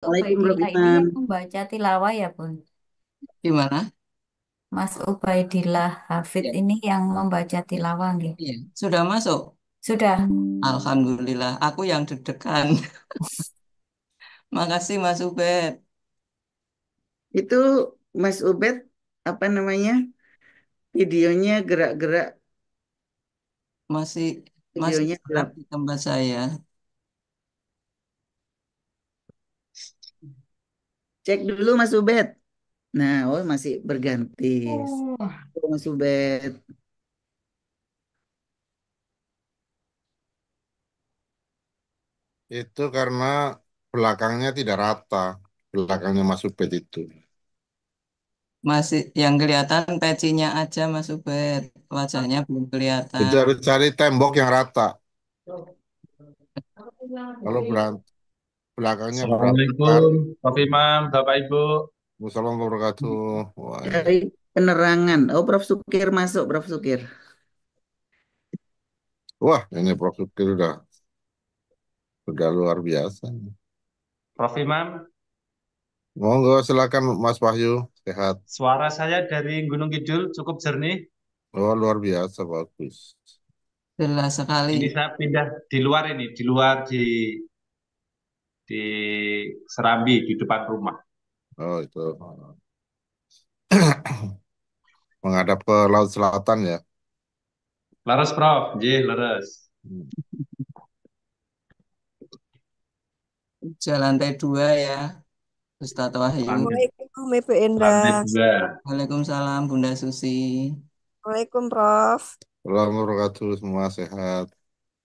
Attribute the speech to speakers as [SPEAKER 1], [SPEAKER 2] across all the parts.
[SPEAKER 1] Waalaikumsalam Prof.
[SPEAKER 2] Ubaidillah ini
[SPEAKER 1] Imam.
[SPEAKER 2] yang membaca tilawah ya, Bun.
[SPEAKER 3] Gimana?
[SPEAKER 2] Mas Ubaidillah Hafid
[SPEAKER 3] Ya,
[SPEAKER 2] ini yang membaca tilawah gitu.
[SPEAKER 3] iya. Sudah masuk.
[SPEAKER 2] Sudah.
[SPEAKER 3] Alhamdulillah. Aku yang deg-degan. Makasih Mas Ubed.
[SPEAKER 1] Itu Mas Ubed, apa namanya? Videonya gerak-gerak,
[SPEAKER 3] Masih masih
[SPEAKER 1] videonya
[SPEAKER 3] gerak
[SPEAKER 1] gelap.
[SPEAKER 3] di tempat saya.
[SPEAKER 1] Cek dulu Mas Ubed. Nah, oh masih berganti.
[SPEAKER 3] Oh.
[SPEAKER 1] Oh, Mas Ubed.
[SPEAKER 4] Itu karena belakangnya tidak rata. Belakangnya Mas Ubed itu.
[SPEAKER 3] Masih yang kelihatan pecinya aja Mas Ubed. Wajahnya belum
[SPEAKER 4] Itu
[SPEAKER 3] kelihatan.
[SPEAKER 4] harus cari tembok yang rata. Kalau belakangnya berantakan.
[SPEAKER 5] Assalamualaikum, Prof. Imam, Bapak Ibu.
[SPEAKER 4] Wassalamualaikum warahmatullahi wabarakatuh.
[SPEAKER 1] Cari penerangan. Oh, Prof. Sukir masuk, Prof. Sukir.
[SPEAKER 4] Wah, ini Prof. Sukir udah luar biasa.
[SPEAKER 5] Prof. Imam,
[SPEAKER 4] Monggo silakan Mas Wahyu, sehat.
[SPEAKER 5] suara saya dari Gunung Kidul cukup jernih.
[SPEAKER 4] Oh, luar biasa, bagus.
[SPEAKER 3] Jelas sekali.
[SPEAKER 5] Ini saya pindah di luar ini, di Serambi, di depan rumah.
[SPEAKER 4] Oh, itu. Menghadap ke Laut Selatan ya.
[SPEAKER 5] Leres, Prof. J, leres.
[SPEAKER 4] Hmm.
[SPEAKER 3] Lantai 2 ya, Ustadz Wahyu.
[SPEAKER 5] Lantai,
[SPEAKER 6] Assalamualaikum Ibu
[SPEAKER 5] lantai
[SPEAKER 6] Endah.
[SPEAKER 5] 2.
[SPEAKER 3] Waalaikumsalam Bunda Susi.
[SPEAKER 6] Assalamualaikum Prof.
[SPEAKER 4] Assalamualaikum warahmatullahi wabarakatuh, semua sehat.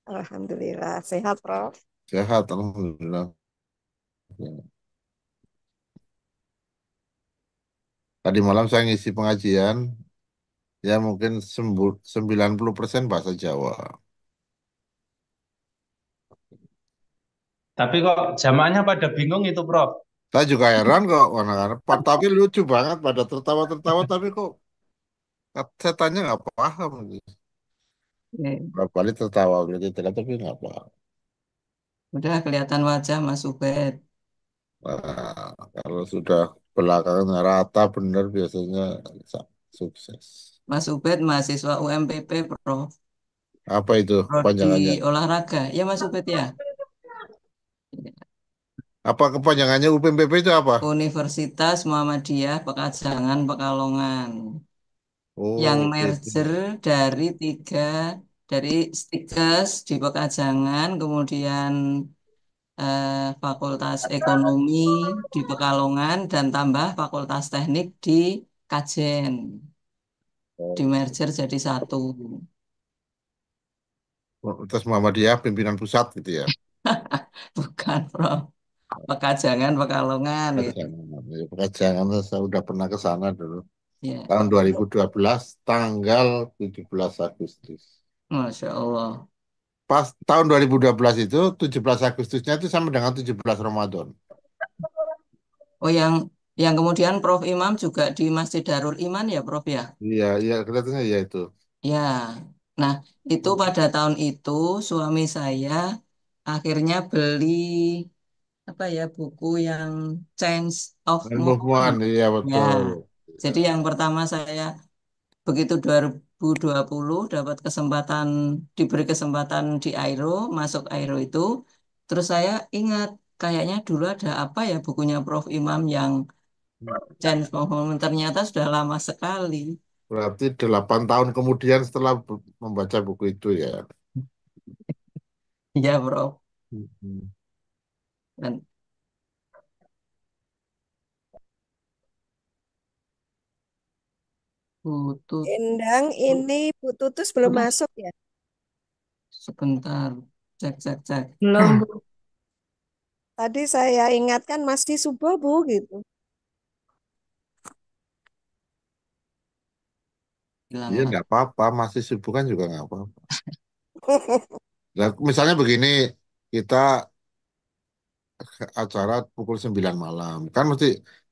[SPEAKER 6] Alhamdulillah sehat Prof.
[SPEAKER 4] Sehat, Alhamdulillah. Tadi malam saya ngisi pengajian, ya mungkin 90% bahasa Jawa.
[SPEAKER 5] Tapi kok jamaahnya pada bingung itu, Prof.
[SPEAKER 4] Saya juga heran kok, anak-anak. Tapi lucu banget pada tertawa-tertawa, tapi kok saya tanya nggak paham.
[SPEAKER 3] Oke.
[SPEAKER 4] Berapa kali tertawa, berarti tidak, tapi nggak paham.
[SPEAKER 3] Udah kelihatan wajah Mas Ubed.
[SPEAKER 4] Nah, kalau sudah belakangnya rata benar biasanya sukses.
[SPEAKER 3] Mas Ubed mahasiswa UMPP, Prof.
[SPEAKER 4] Apa itu
[SPEAKER 3] Prodi
[SPEAKER 4] kepanjangannya?
[SPEAKER 3] olahraga. Ya Mas Ubed ya.
[SPEAKER 4] Apa kepanjangannya UPMPP itu apa?
[SPEAKER 3] Universitas Muhammadiyah Pekajangan Pekalongan. Yang
[SPEAKER 4] Oh, itu.
[SPEAKER 3] merger dari dari Stikes di Pekajangan, kemudian Fakultas Ekonomi di Pekalongan, dan tambah Fakultas Teknik di Kajen. Di merger jadi satu.
[SPEAKER 4] Terus Muhammadiyah pimpinan pusat gitu ya.
[SPEAKER 3] Bukan, Prof. Pekajangan Pekalongan gitu.
[SPEAKER 4] Pekajangan. Ya, Pekajangan saya udah pernah ke sana dulu.
[SPEAKER 3] Ya,
[SPEAKER 4] Tahun 2012 tanggal 17 Agustus.
[SPEAKER 3] Masya Allah.
[SPEAKER 4] Pas tahun 2012 itu 17 Agustusnya itu sama dengan 17 Ramadan.
[SPEAKER 3] Oh, yang kemudian Prof Imam juga di Masjid Darul Iman ya, Prof ya?
[SPEAKER 4] Iya, iya kelihatannya ya itu.
[SPEAKER 3] Ya. Nah, itu pada tahun itu suami saya akhirnya beli apa ya buku yang Change of
[SPEAKER 4] Dan
[SPEAKER 3] Movement.
[SPEAKER 4] movement, iya
[SPEAKER 3] Ya.
[SPEAKER 4] betul.
[SPEAKER 3] Jadi yang pertama saya begitu 2020 dapat kesempatan diberi kesempatan di Airo, masuk Airo itu, terus saya ingat kayaknya dulu ada apa ya bukunya Prof Imam yang Change of Movement, ternyata sudah lama sekali.
[SPEAKER 4] Berarti 8 tahun kemudian setelah membaca buku itu ya.
[SPEAKER 3] Ya, Prof.
[SPEAKER 4] Hmm.
[SPEAKER 3] Dan butuh
[SPEAKER 6] Endang ini Bu Tutus belum masuk ya.
[SPEAKER 3] sebentar, cek cek cek.
[SPEAKER 2] Belum, Bu.
[SPEAKER 6] Tadi saya ingatkan masih subuh Bu gitu.
[SPEAKER 3] Hilang
[SPEAKER 4] Iya,
[SPEAKER 3] lagi.
[SPEAKER 4] nggak apa-apa. Masih sibuk kan juga nggak apa-apa. Nah, misalnya begini, kita acara pukul 9 malam. Kan mesti,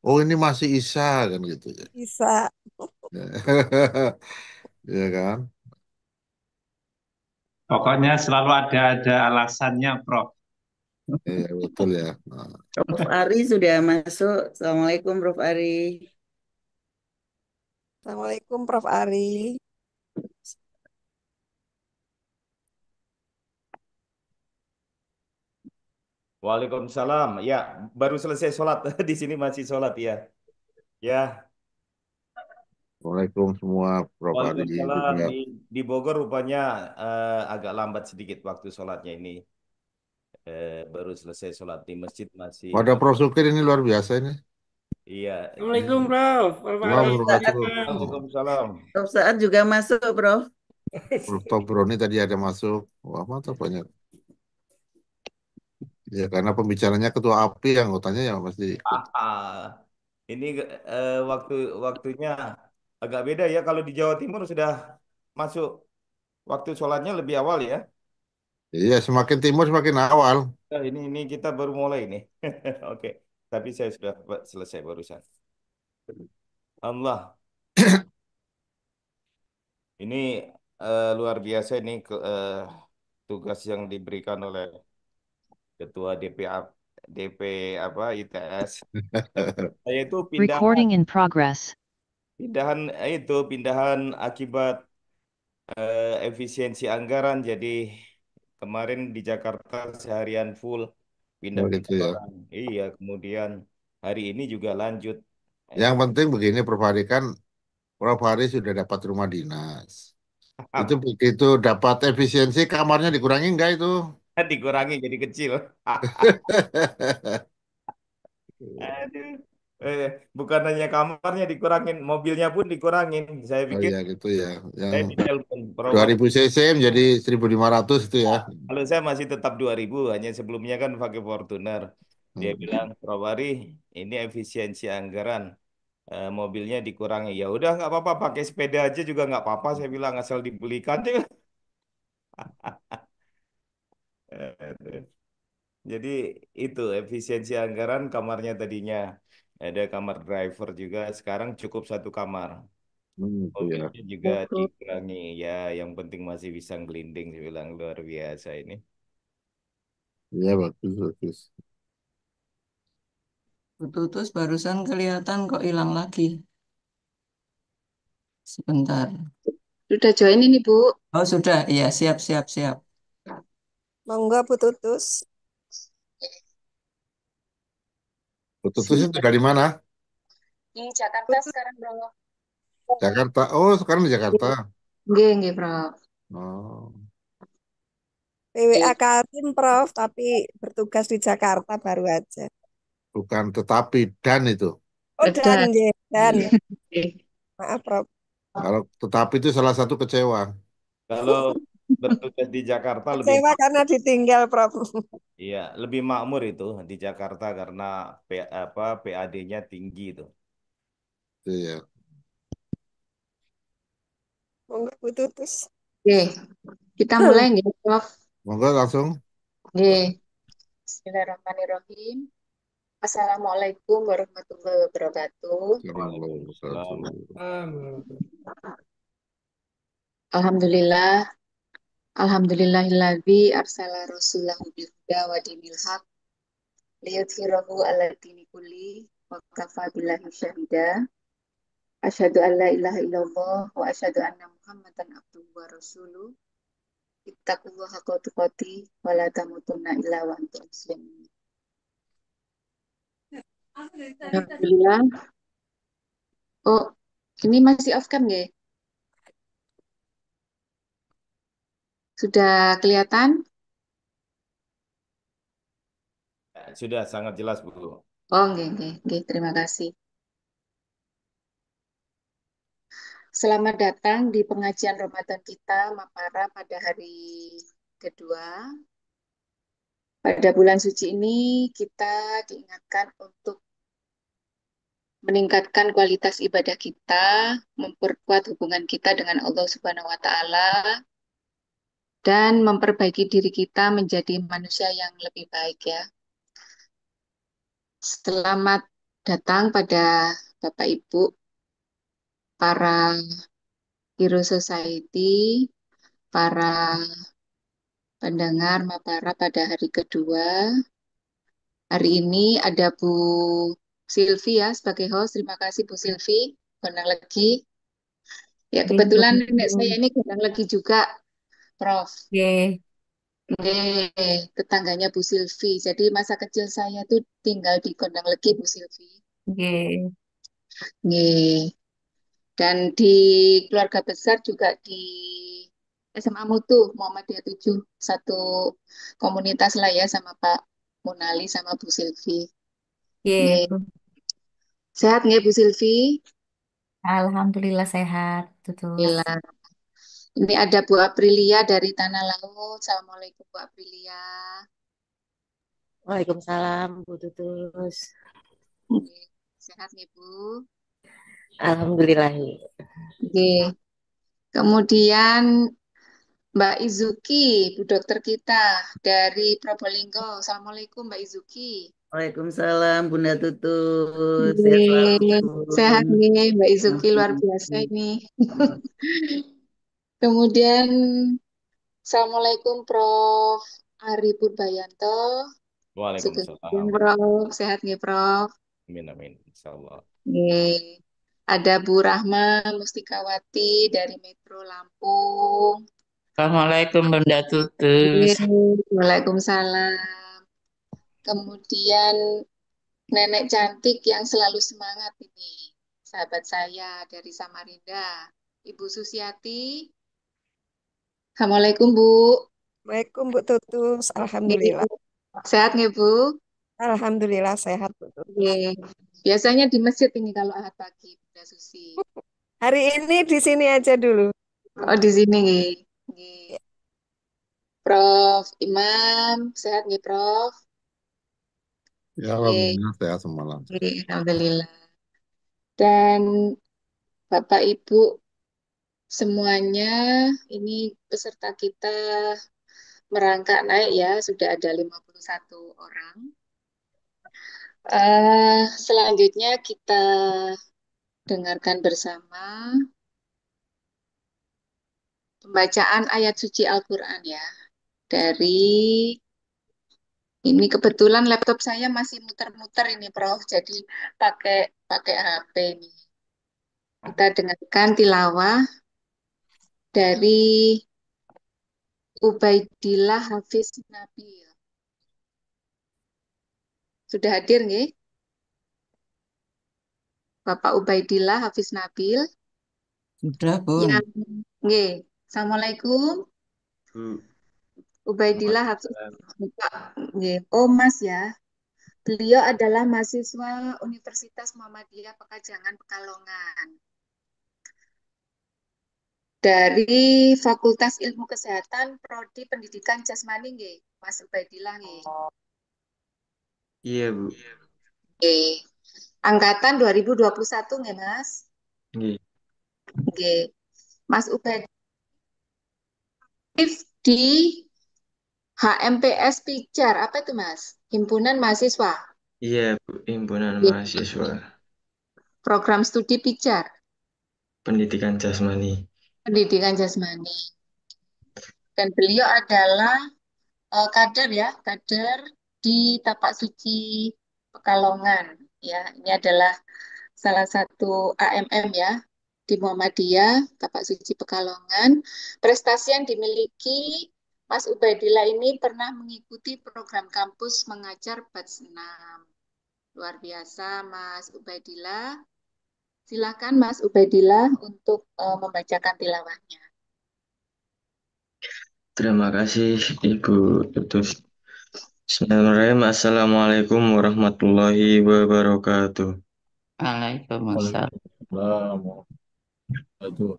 [SPEAKER 4] oh ini masih Isya kan gitu ya.
[SPEAKER 6] Bisa.
[SPEAKER 4] Iya kan?
[SPEAKER 5] Pokoknya selalu ada alasannya, Prof.
[SPEAKER 4] Iya, betul ya. Nah,
[SPEAKER 1] Prof. Ari sudah masuk. Assalamualaikum, Prof. Ari.
[SPEAKER 6] Assalamualaikum Prof. Ari.
[SPEAKER 7] Waalaikumsalam. Ya, baru selesai sholat. Di sini masih sholat ya. Ya,
[SPEAKER 4] Assalamualaikum semua, Prof. Ari
[SPEAKER 7] Waalaikumsalam.
[SPEAKER 4] juga.
[SPEAKER 7] Di Bogor rupanya agak lambat sedikit waktu sholatnya ini. Baru selesai sholat di masjid masih.
[SPEAKER 4] Pada Prof. Sukir ini luar biasa ini.
[SPEAKER 7] Iya.
[SPEAKER 8] Assalamualaikum, Prof. Prof. Ari,
[SPEAKER 4] Wah,
[SPEAKER 1] Prof. Saad,
[SPEAKER 7] Waalaikumsalam.
[SPEAKER 1] Prof. Saad juga masuk, Prof.
[SPEAKER 4] Prof. Tobroni tadi ada masuk. Wah, mantap banyak. Ya, karena pembicaranya ketua API, anggotanya ya pasti ikut.
[SPEAKER 7] Ini waktunya agak beda ya. Kalau di Jawa Timur sudah masuk waktu sholatnya lebih awal ya.
[SPEAKER 4] Iya, semakin timur semakin awal.
[SPEAKER 7] Nah, ini kita baru mulai ini. Oke, tapi saya sudah selesai barusan. Allah, ini luar biasa ini tugas yang diberikan oleh Ketua DP apa ITS. Saya itu
[SPEAKER 9] Recording in progress.
[SPEAKER 7] pindahan akibat efisiensi anggaran. Jadi kemarin di Jakarta seharian full
[SPEAKER 4] Oh, gitu
[SPEAKER 7] pindah-pindah
[SPEAKER 4] ya.
[SPEAKER 7] orang. Iya, kemudian hari ini juga lanjut.
[SPEAKER 4] Yang penting begini, Prof. Hari kan Prof. Hari sudah dapat rumah dinas. Itu begitu dapat efisiensi, kamarnya dikurangi enggak itu?
[SPEAKER 7] Dikurangi jadi kecil. Aduh. Bukan hanya kamarnya dikurangin, mobilnya pun dikurangin. Saya
[SPEAKER 4] Oh
[SPEAKER 7] pikir
[SPEAKER 4] ya gitu ya. Yang
[SPEAKER 7] saya ditelepon
[SPEAKER 4] 2000 cc menjadi 1500 itu ya.
[SPEAKER 7] kalau saya masih tetap 2000, hanya sebelumnya kan pakai Fortuner. Dia
[SPEAKER 4] Hmm.
[SPEAKER 7] bilang, Probari, ini efisiensi anggaran. Mobilnya dikurangi. Ya udah nggak apa-apa, pakai sepeda aja juga nggak apa-apa. Saya bilang asal dibelikan. Jadi itu efisiensi anggaran kamarnya tadinya ada kamar driver juga, sekarang cukup satu kamar.
[SPEAKER 4] Itu ya.
[SPEAKER 7] Mobilnya juga dikurangi. Ya, yang penting masih bisa ngelinding. Saya bilang luar biasa ini.
[SPEAKER 4] Iya bagus bagus.
[SPEAKER 3] Putus barusan kelihatan kok hilang lagi. Sebentar.
[SPEAKER 2] Sudah join ini, Bu.
[SPEAKER 3] Oh sudah, iya siap siap siap.
[SPEAKER 6] Monggo Bu Tutus.
[SPEAKER 4] Putus itu dari mana?
[SPEAKER 2] Di Jakarta sekarang, Bro.
[SPEAKER 4] Jakarta. Oh sekarang di Jakarta.
[SPEAKER 2] Nggih, Prof.
[SPEAKER 4] Oh
[SPEAKER 6] PWA Kaltim Prof, tapi bertugas di Jakarta baru aja.
[SPEAKER 4] bukan tetapi dan itu.
[SPEAKER 6] Oh dan, nggih, dan.
[SPEAKER 2] Nggih.
[SPEAKER 6] Maaf Prof.
[SPEAKER 4] Kalau tetapi itu salah satu kecewa.
[SPEAKER 7] Kalau bertugas di Jakarta lebih
[SPEAKER 6] Kecewa karena ditinggal Prof.
[SPEAKER 7] iya, lebih makmur itu di Jakarta karena PAD-nya tinggi itu.
[SPEAKER 4] Iya.
[SPEAKER 6] Monggo Bu Tutus.
[SPEAKER 2] Oke, kita mulai nggih, Prof.
[SPEAKER 4] Monggo langsung.
[SPEAKER 2] Nggih. Bismillahirrahmanirrahim. Assalamualaikum warahmatullahi wabarakatuh. Alhamdulillah. Alhamdulillahilladzi arsala rasulahu bil huda wa dinil haq liyudhhirahu 'ala dini kulli wa kafa billahi syahida. Asyhadu an la ilaha illallah wa asyhadu anna Muhammadan abduhu wa rasuluh. Ittaqullaha haqqa tuqatih wa la tamutunna illa wa antum muslimun. Alhamdulillah. Oh, ini masih off cam nggih? Sudah kelihatan?
[SPEAKER 7] Sudah sangat jelas, Bu.
[SPEAKER 2] Oh, nggih, terima kasih. Selamat datang di pengajian Ramadan kita Mapara pada hari kedua. Pada bulan suci ini kita diingatkan untuk meningkatkan kualitas ibadah kita, memperkuat hubungan kita dengan Allah Subhanahu wa taala dan memperbaiki diri kita menjadi manusia yang lebih baik ya. Selamat datang pada Bapak Ibu, para Hero Society, para pendengar Mapara pada hari kedua. Hari ini ada Bu Silvi ya sebagai host. Terima kasih Bu Silvi. Gondang Legi. Ya kebetulan nenek saya ini gondang Legi juga, Prof.
[SPEAKER 9] Oke,
[SPEAKER 2] Tetangganya Bu Silvi. Jadi masa kecil saya tuh tinggal di Gondang Legi, Bu Silvi.
[SPEAKER 9] oke.
[SPEAKER 2] Nggih. Dan di keluarga besar juga di SMA Mutu Muhammadiyah 7 satu komunitas lah ya sama Pak Munali sama Bu Silvi.
[SPEAKER 9] Oke,
[SPEAKER 2] Nggih.
[SPEAKER 9] Bu.
[SPEAKER 2] Sehat nggih Bu Silvi?
[SPEAKER 9] Alhamdulillah sehat, Tutus.
[SPEAKER 2] Alhamdulillah. Ini ada Bu Aprilia dari Tanah Laut. Assalamualaikum Bu Aprilia.
[SPEAKER 10] Waalaikumsalam, Bu Tutus.
[SPEAKER 2] Nggih. Sehat nggih Bu?
[SPEAKER 10] Alhamdulillah.
[SPEAKER 2] Nggih. Kemudian Mbak Izuki, Bu dokter kita dari Probolinggo. Assalamualaikum Mbak Izuki.
[SPEAKER 1] Waalaikumsalam Bunda Tutut. Sehat selalu.
[SPEAKER 2] Nggih. Sehat nih Mbak Izuki, luar biasa
[SPEAKER 1] Alhamdulillah.
[SPEAKER 2] ini. Kemudian Assalamualaikum Prof. Ari Purbayanto. Sugeng
[SPEAKER 7] Waalaikumsalam.
[SPEAKER 2] Prof. Sehat nggih Prof.
[SPEAKER 7] Amin, amin. Insyaallah.
[SPEAKER 2] Nggih. Ada Bu Rahma Mustikawati dari Metro Lampung.
[SPEAKER 8] Assalamualaikum Bunda Tutus.
[SPEAKER 2] Nggih. Waalaikumsalam. Kemudian Nenek cantik yang selalu semangat ini. Sahabat saya dari Samarinda. Ibu Susiati. Assalamualaikum Bu.
[SPEAKER 6] Waalaikumsalam Bu Tutus. Alhamdulillah.
[SPEAKER 2] Sehat nggak Bu?
[SPEAKER 6] Alhamdulillah sehat Bu Tutus.
[SPEAKER 2] Oke. Biasanya di masjid ini kalau Ahad pagi, Bunda Susi.
[SPEAKER 6] Hari ini di sini aja dulu.
[SPEAKER 2] Oh di sini nggih. Nggih. Prof. Imam, sehat nggih Prof?
[SPEAKER 4] Ya,
[SPEAKER 2] Nggih.
[SPEAKER 4] alhamdulillah sehat semalam.
[SPEAKER 2] Nggih, alhamdulillah. Dan Bapak Ibu semuanya, ini peserta kita merangkak naik ya, sudah ada 51 orang. Selanjutnya kita dengarkan bersama pembacaan ayat suci Al-Quran ya. Dari ini kebetulan laptop saya masih muter-muter ini Prof, jadi pakai pakai HP ini. Kita dengarkan tilawah dari Ubaidillah Hafiz Nabil. Sudah hadir nggih? Bapak Ubaidillah Hafiz Nabil.
[SPEAKER 3] Sudah, Bun.
[SPEAKER 2] Yang nggih. Assalamualaikum. Ubaidillah Hafiz. Bapak, nggih. Oh, Mas ya. Beliau adalah mahasiswa Universitas Muhammadiyah Pekajangan Pekalongan. Dari Fakultas Ilmu Kesehatan Prodi Pendidikan Jasmani nggih, Mas Ubaidillah nggih.
[SPEAKER 11] Iya, Bu.
[SPEAKER 2] Nggih. Angkatan 2021 nggih, Mas?
[SPEAKER 11] Nggih.
[SPEAKER 2] Nggih. Mas Ubaidillah di HMPS Pijar, apa itu Mas? Himpunan Mahasiswa.
[SPEAKER 11] Iya, Bu. Himpunan
[SPEAKER 2] Nggih.
[SPEAKER 11] Mahasiswa
[SPEAKER 2] Program studi Pijar,
[SPEAKER 11] Pendidikan Jasmani.
[SPEAKER 2] Pendidikan Jasmani. Dan beliau adalah kader ya, kader di Tapak Suci Pekalongan. Ya, ini adalah salah satu AMM ya di Muhammadiyah Tapak Suci Pekalongan. Prestasi yang dimiliki Mas Ubaidillah ini pernah mengikuti program kampus mengajar batch 6. Luar biasa Mas Ubaidillah. Silakan Mas Ubaidillah untuk membacakan tilawahnya.
[SPEAKER 11] Terima kasih, Ibu Tutus. Bismillahirrahmanirrahim. Assalamualaikum warahmatullahi wabarakatuh.
[SPEAKER 8] Waalaikumsalam.
[SPEAKER 4] Itu.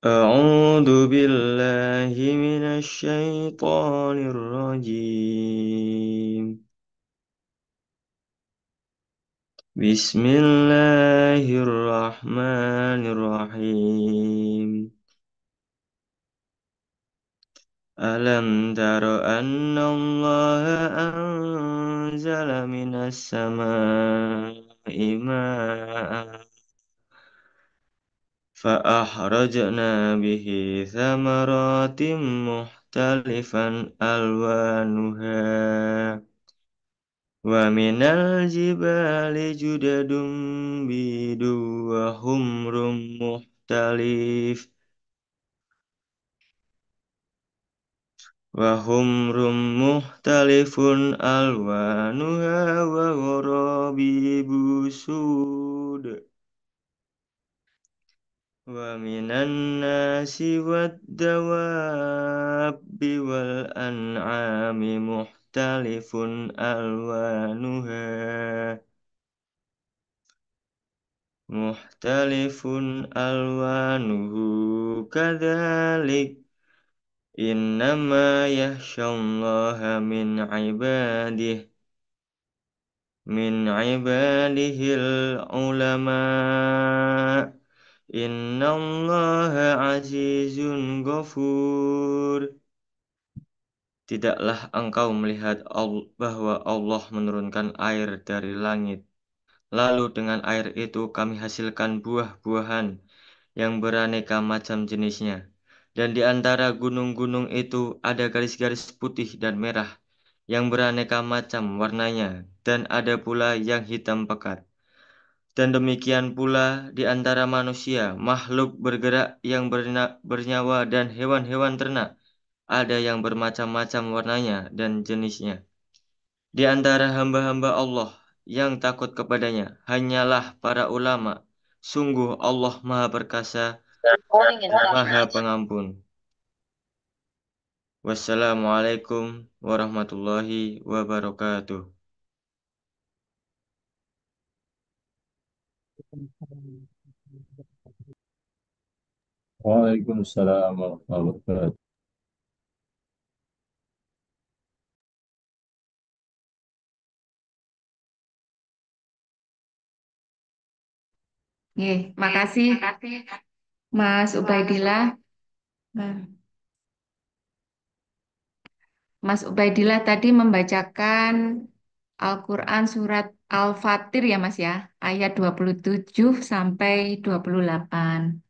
[SPEAKER 11] A'udzu billahi minasy syaithanir rajim. Bismillahirrahmanirrahim. Alam tara anna Allah anzala minas samaa'i ma'an فأخرجنا به ثمرات مختلفا ألوانها ومن الجبال جدد بيض وحمر مختلف ألوانها وغرابيب سود ومن الناس والدواب والأنعام مختلف ألوانه كذلك إنما يخشى الله من عباده العلماء إن الله عزيز غفور. Tidaklah engkau melihat bahwa Allah menurunkan air dari langit. Lalu dengan air itu kami hasilkan buah-buahan yang beraneka macam jenisnya. Dan di antara gunung-gunung itu ada garis-garis putih dan merah yang beraneka macam warnanya, dan ada pula yang hitam pekat. Dan demikian pula di antara manusia, makhluk bergerak yang bernyawa dan hewan-hewan ternak, ada yang bermacam-macam warnanya dan jenisnya. Di antara hamba-hamba Allah yang takut kepadanya hanyalah para ulama. Sungguh Allah Maha Perkasa, Maha Pengampun. Wassalamualaikum warahmatullahi wabarakatuh.
[SPEAKER 12] Waalaikumsalam warahmatullahi wabarakatuh.
[SPEAKER 13] Makasih Mas Ubaidillah. Nah, Mas Ubaidillah tadi membacakan Al-Quran surat Al-Fatir ya Mas ya, ayat 27 sampai 28.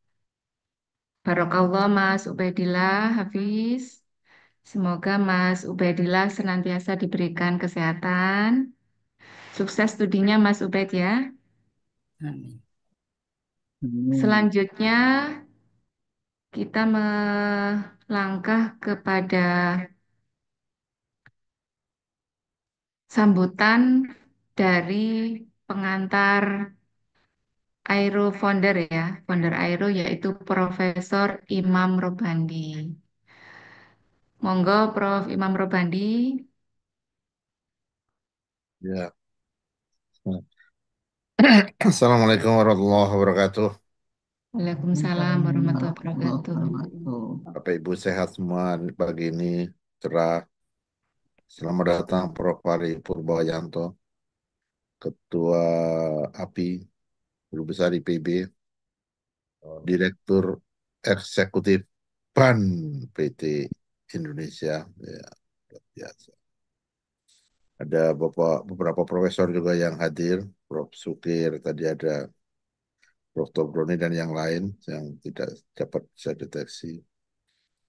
[SPEAKER 13] Barakallah Mas Ubaidillah Hafiz. Semoga Mas Ubaidillah senantiasa diberikan kesehatan. Sukses studinya Mas Ubaid ya.
[SPEAKER 1] Amin.
[SPEAKER 13] Selanjutnya kita melangkah kepada sambutan dari pengantar Aero Founder ya, Founder Aero yaitu Profesor Imam Robandi. Monggo Prof. Imam Robandi.
[SPEAKER 4] Ya. Assalamualaikum warahmatullahi wabarakatuh.
[SPEAKER 13] Waalaikumsalam warahmatullahi wabarakatuh.
[SPEAKER 4] Bapak Ibu sehat semua pagi ini, cerah. Selamat datang Prof. Ari Purbayanto, Ketua API, Guru Besar IPB, Direktur Eksekutif PAN PT Indonesia. Ya, luar biasa. Ada beberapa profesor juga yang hadir, Prof. Sukir, tadi ada Prof. Tobroni dan yang lain yang tidak dapat saya deteksi.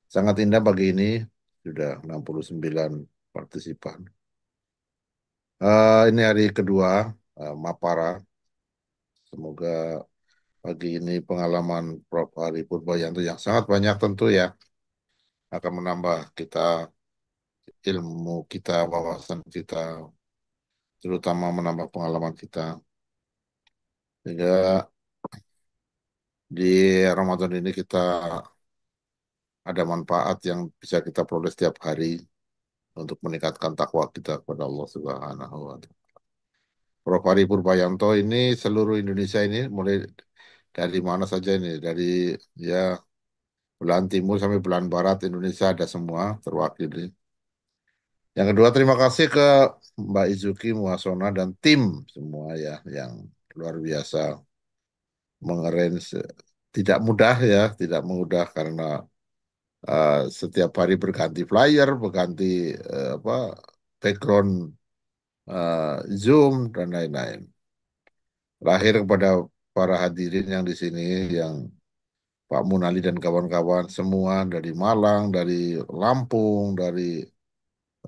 [SPEAKER 4] Sangat indah pagi ini, sudah 69 partisipan. Ini hari kedua Mapara. Semoga pagi ini pengalaman Prof. Ari Purbayanto yang sangat banyak tentu ya akan menambah kita ilmu kita, wawasan kita, terutama menambah pengalaman kita. Sehingga di Ramadan ini kita ada manfaat yang bisa kita peroleh setiap hari untuk meningkatkan takwa kita kepada Allah Subhanahu wa Ta'ala. Prof. Ari Purbayanto ini seluruh Indonesia ini mulai dari mana saja ini, dari ya belahan timur sampai belahan barat Indonesia ada semua terwakili. Yang kedua, terima kasih ke Mbak Izuki Muasona dan tim semua ya yang luar biasa mengarrange. Tidak mudah ya, tidak mudah karena setiap hari berganti flyer, berganti apa background Zoom dan lain-lain. Terakhir kepada para hadirin yang di sini yang Pak Munali dan kawan-kawan semua dari Malang, dari Lampung, dari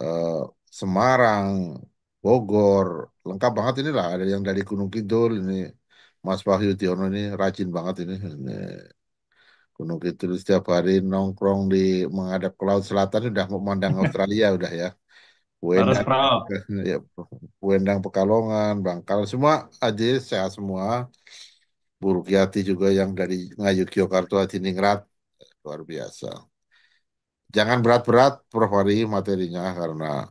[SPEAKER 4] eh, Semarang, Bogor, lengkap banget inilah. Ada yang dari Gunung Kidul ini, Mas Wahyu Tiono ini rajin banget ini. Gunung Kidul setiap hari nongkrong di menghadap ke Laut Selatan udah memandang Australia udah ya.
[SPEAKER 5] Laras
[SPEAKER 4] Wendang,
[SPEAKER 5] Prof.
[SPEAKER 4] ya, Wendang Pekalongan, Bangkal, semua aja sehat semua. Bu Rukiati juga yang dari Ngayogyakarta, Hadiningrat, luar biasa. Jangan berat-berat, Prof. Hari materinya karena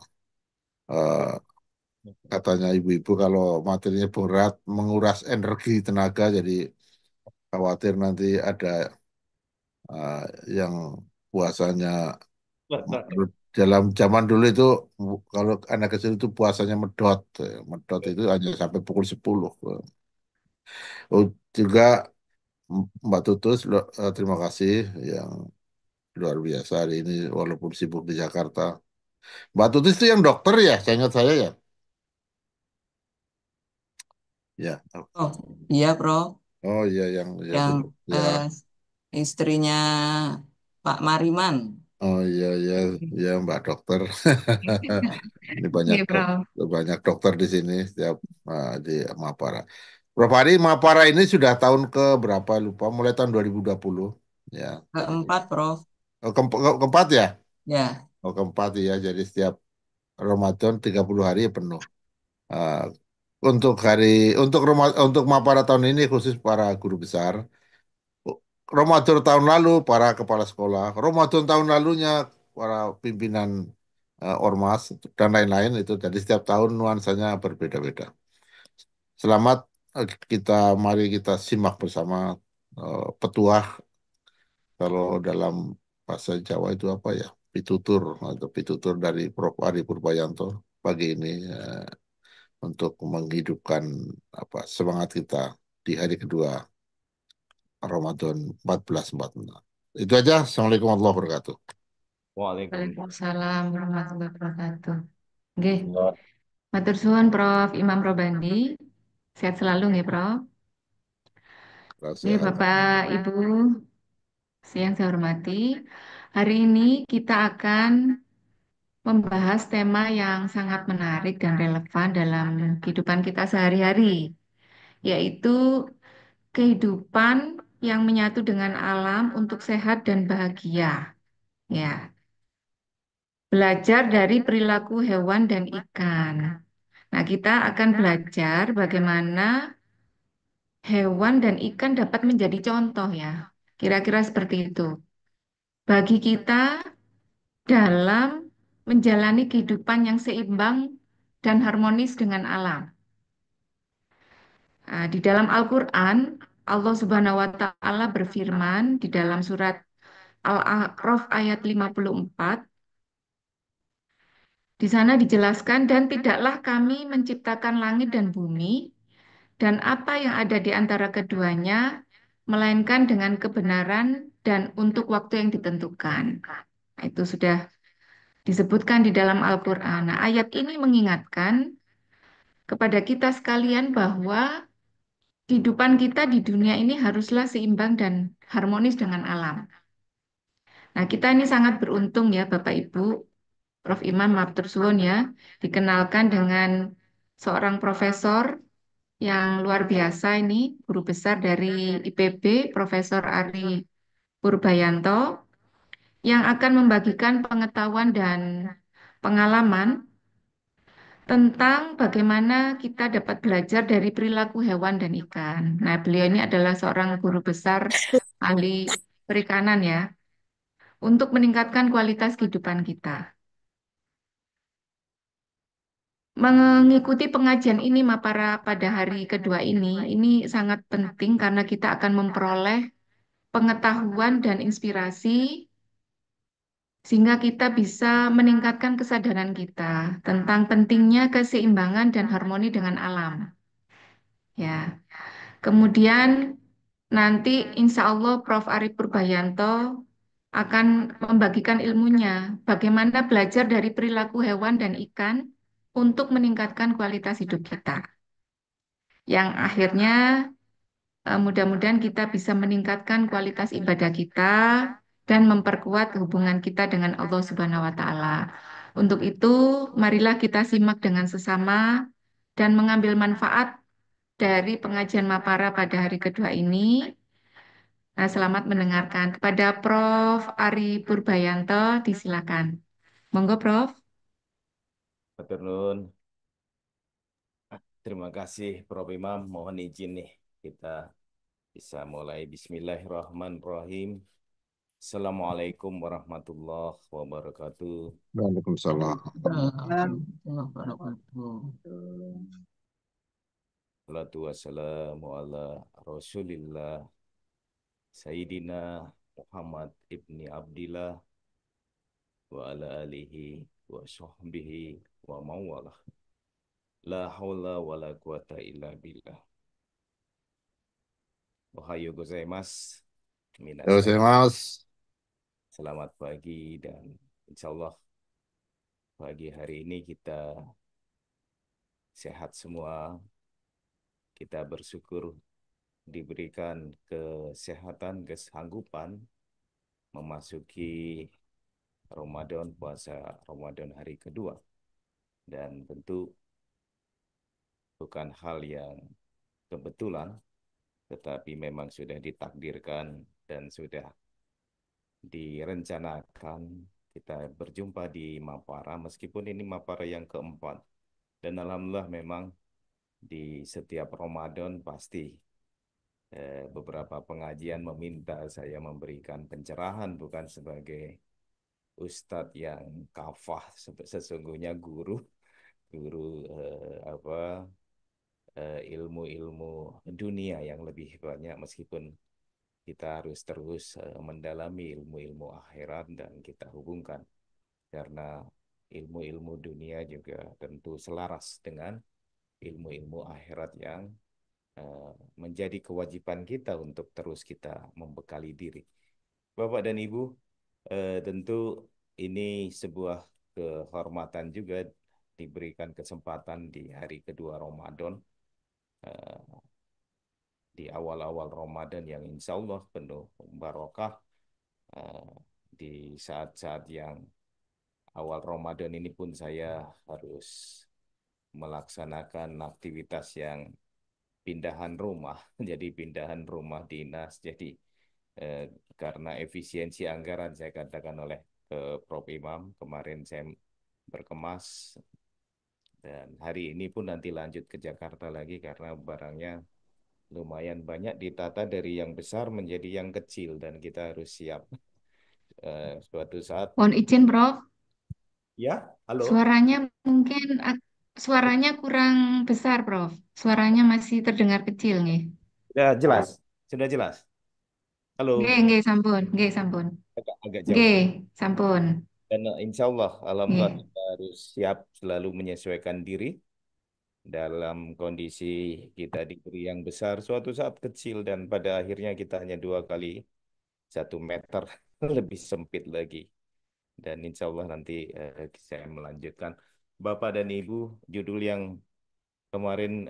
[SPEAKER 4] eh, katanya ibu-ibu kalau materinya berat menguras energi tenaga, jadi khawatir nanti ada eh, yang puasanya dalam zaman dulu itu kalau anak kecil itu puasanya medot, medot itu hanya sampai pukul 10. Oh, juga Mbak Tutus, terima kasih yang luar biasa hari ini walaupun sibuk di Jakarta. Mbak Tutus itu yang dokter ya, saya ingat saya ya. Ya.
[SPEAKER 3] Oh, iya, Prof.
[SPEAKER 4] Oh iya yang ya
[SPEAKER 3] Yang
[SPEAKER 4] betul. Ya.
[SPEAKER 3] istrinya Pak Mariman.
[SPEAKER 4] Oh iya ya ya Mbak dokter. Ini banyak
[SPEAKER 13] Iya, Prof.
[SPEAKER 4] banyak dokter di sini setiap di Mapara. Prof Hari Mapara ini sudah tahun ke berapa lupa, mulai tahun 2020 ya.
[SPEAKER 3] Keempat, Prof.
[SPEAKER 4] Oh, keempat ya?
[SPEAKER 3] Ya,
[SPEAKER 4] Oh keempat ya. Jadi setiap Ramadan 30 hari penuh. Ah, untuk Mapara tahun ini khusus para guru besar. Ramadan tahun lalu para kepala sekolah, Ramadan tahun lalunya para pimpinan ormas dan lain-lain itu. Jadi setiap tahun nuansanya berbeda-beda. Selamat mari kita simak bersama petuah kalau dalam bahasa Jawa itu apa ya? Pitutur atau pitutur dari Prof. Ari Purbayanto pagi ini untuk menghidupkan semangat kita di hari kedua Ramadan 1446. Itu aja. Assalamualaikum warahmatullahi wabarakatuh.
[SPEAKER 13] Waalaikumsalam warahmatullahi wabarakatuh. Oke,
[SPEAKER 12] Allah.
[SPEAKER 13] matur suwun Prof. Imam Robandi. Sehat selalu nggih, Prof. Oke,
[SPEAKER 4] Sehat.
[SPEAKER 13] Bapak, Ibu, yang saya hormati. Hari ini kita akan membahas tema yang sangat menarik dan relevan dalam kehidupan kita sehari-hari, yaitu kehidupan yang menyatu dengan alam untuk sehat dan bahagia. Ya, belajar dari perilaku hewan dan ikan. Nah, kita akan belajar bagaimana hewan dan ikan dapat menjadi contoh ya. Kira-kira seperti itu. Bagi kita dalam menjalani kehidupan yang seimbang dan harmonis dengan alam. Nah, di dalam Al-Quran, Allah Subhanahu wa Ta'ala berfirman di dalam surat Al-A'raf ayat 54, di sana dijelaskan, dan tidaklah kami menciptakan langit dan bumi dan apa yang ada di antara keduanya, melainkan dengan kebenaran dan untuk waktu yang ditentukan. Nah, itu sudah disebutkan di dalam Al-Quran. Nah, ayat ini mengingatkan kepada kita sekalian bahwa kehidupan kita di dunia ini haruslah seimbang dan harmonis dengan alam. Nah, kita ini sangat beruntung ya Bapak Ibu, Prof. Imam Matur Suwun ya, dikenalkan dengan seorang profesor yang luar biasa ini, guru besar dari IPB, Profesor Ari Purbayanto, yang akan membagikan pengetahuan dan pengalaman tentang bagaimana kita dapat belajar dari perilaku hewan dan ikan. Nah, beliau ini adalah seorang guru besar ahli perikanan ya, untuk meningkatkan kualitas kehidupan kita. Mengikuti pengajian ini pada hari kedua ini sangat penting karena kita akan memperoleh pengetahuan dan inspirasi sehingga kita bisa meningkatkan kesadaran kita tentang pentingnya keseimbangan dan harmoni dengan alam. Ya, kemudian nanti insya Allah Prof. Ari Purbayanto akan membagikan ilmunya bagaimana belajar dari perilaku hewan dan ikan untuk meningkatkan kualitas hidup kita. Yang akhirnya Mudah-mudahan kita bisa meningkatkan kualitas ibadah kita dan memperkuat hubungan kita dengan Allah Subhanahu wa Ta'ala. Untuk itu, marilah kita simak dengan sesama dan mengambil manfaat dari pengajian Mapara pada hari kedua ini. Nah, selamat mendengarkan. Kepada Prof. Ari Purbayanto, disilakan. Monggo, Prof.
[SPEAKER 7] Matur nuwun. Terima kasih Prof Imam. Mohon izin nih kita bisa mulai. Bismillahirrahmanirrahim. Assalamualaikum warahmatullahi wabarakatuh.
[SPEAKER 4] Waalaikumsalam.
[SPEAKER 3] Warahmatullahi wabarakatuh.
[SPEAKER 7] Salatu wassalamu ala Rasulillah Sayyidina Muhammad ibni Abdillah wa ala alihi wa sahbihi wa mawalah. La haula wa la quwata illa billah. Ohayo gozaimasu. Minasan.
[SPEAKER 4] Mas.
[SPEAKER 7] Selamat pagi dan insya Allah pagi hari ini kita sehat semua. Kita bersyukur diberikan kesehatan, kesanggupan memasuki Ramadan, puasa Ramadan hari kedua. Dan tentu bukan hal yang kebetulan, tetapi memang sudah ditakdirkan dan sudah direncanakan kita berjumpa di Mapara, meskipun ini Mapara yang keempat. Dan alhamdulillah memang di setiap Ramadan pasti beberapa pengajian meminta saya memberikan pencerahan, bukan sebagai ustadz yang kafah, sesungguhnya guru ilmu-ilmu dunia yang lebih banyak, meskipun kita harus terus mendalami ilmu-ilmu akhirat dan kita hubungkan, karena ilmu-ilmu dunia juga tentu selaras dengan ilmu-ilmu akhirat yang menjadi kewajiban kita untuk terus kita membekali diri. Bapak dan Ibu, tentu ini sebuah kehormatan juga diberikan kesempatan di hari kedua Ramadan, di awal-awal Ramadan yang insya Allah penuh barokah. Di saat-saat yang awal Ramadan ini pun saya harus melaksanakan aktivitas yang pindahan rumah, jadi pindahan rumah dinas. Jadi karena efisiensi anggaran, saya katakan oleh Prof Imam, kemarin saya berkemas dan hari ini pun nanti lanjut ke Jakarta lagi karena barangnya lumayan banyak, ditata dari yang besar menjadi yang kecil dan kita harus siap suatu saat.
[SPEAKER 13] Mohon izin, Prof.
[SPEAKER 7] Ya, halo.
[SPEAKER 13] Suaranya kurang besar, Prof. Suaranya masih terdengar kecil, nih.
[SPEAKER 7] Sudah jelas, sudah jelas. Halo.
[SPEAKER 13] Nggih, sampun, nggih, sampun.
[SPEAKER 7] Agak jauh.
[SPEAKER 13] Nggih, sampun.
[SPEAKER 7] Dan insya Allah, alhamdulillah kita harus siap selalu menyesuaikan diri dalam kondisi kita diberi yang besar, suatu saat kecil, dan pada akhirnya kita hanya 2 kali 1 meter, lebih sempit lagi. Dan insya Allah nanti saya melanjutkan. Bapak dan Ibu, judul yang kemarin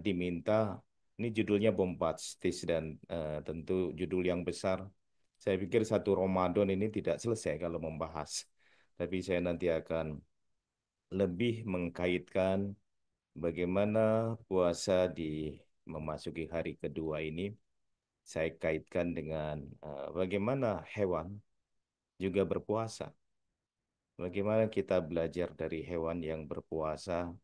[SPEAKER 7] diminta, ini judulnya bombastis dan tentu judul yang besar. Saya pikir 1 Ramadan ini tidak selesai kalau membahas. Tapi saya nanti akan lebih mengkaitkan bagaimana puasa di memasuki hari kedua ini. Saya kaitkan dengan bagaimana hewan juga berpuasa. Bagaimana kita belajar dari hewan yang berpuasa.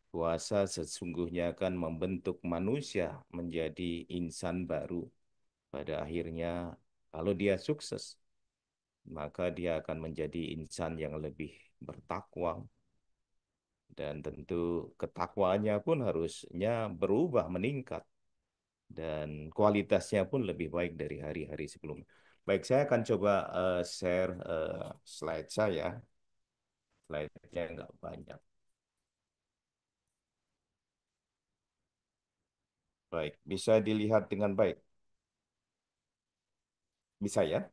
[SPEAKER 7] Puasa sesungguhnya akan membentuk manusia menjadi insan baru. Pada akhirnya, kalau dia sukses, maka dia akan menjadi insan yang lebih bertakwa. Dan tentu ketakwaannya pun harusnya berubah, meningkat. Dan kualitasnya pun lebih baik dari hari-hari sebelumnya. Baik, saya akan coba share slide saya. Slide-nya nggak banyak. Baik, bisa dilihat dengan baik. Bisa ya?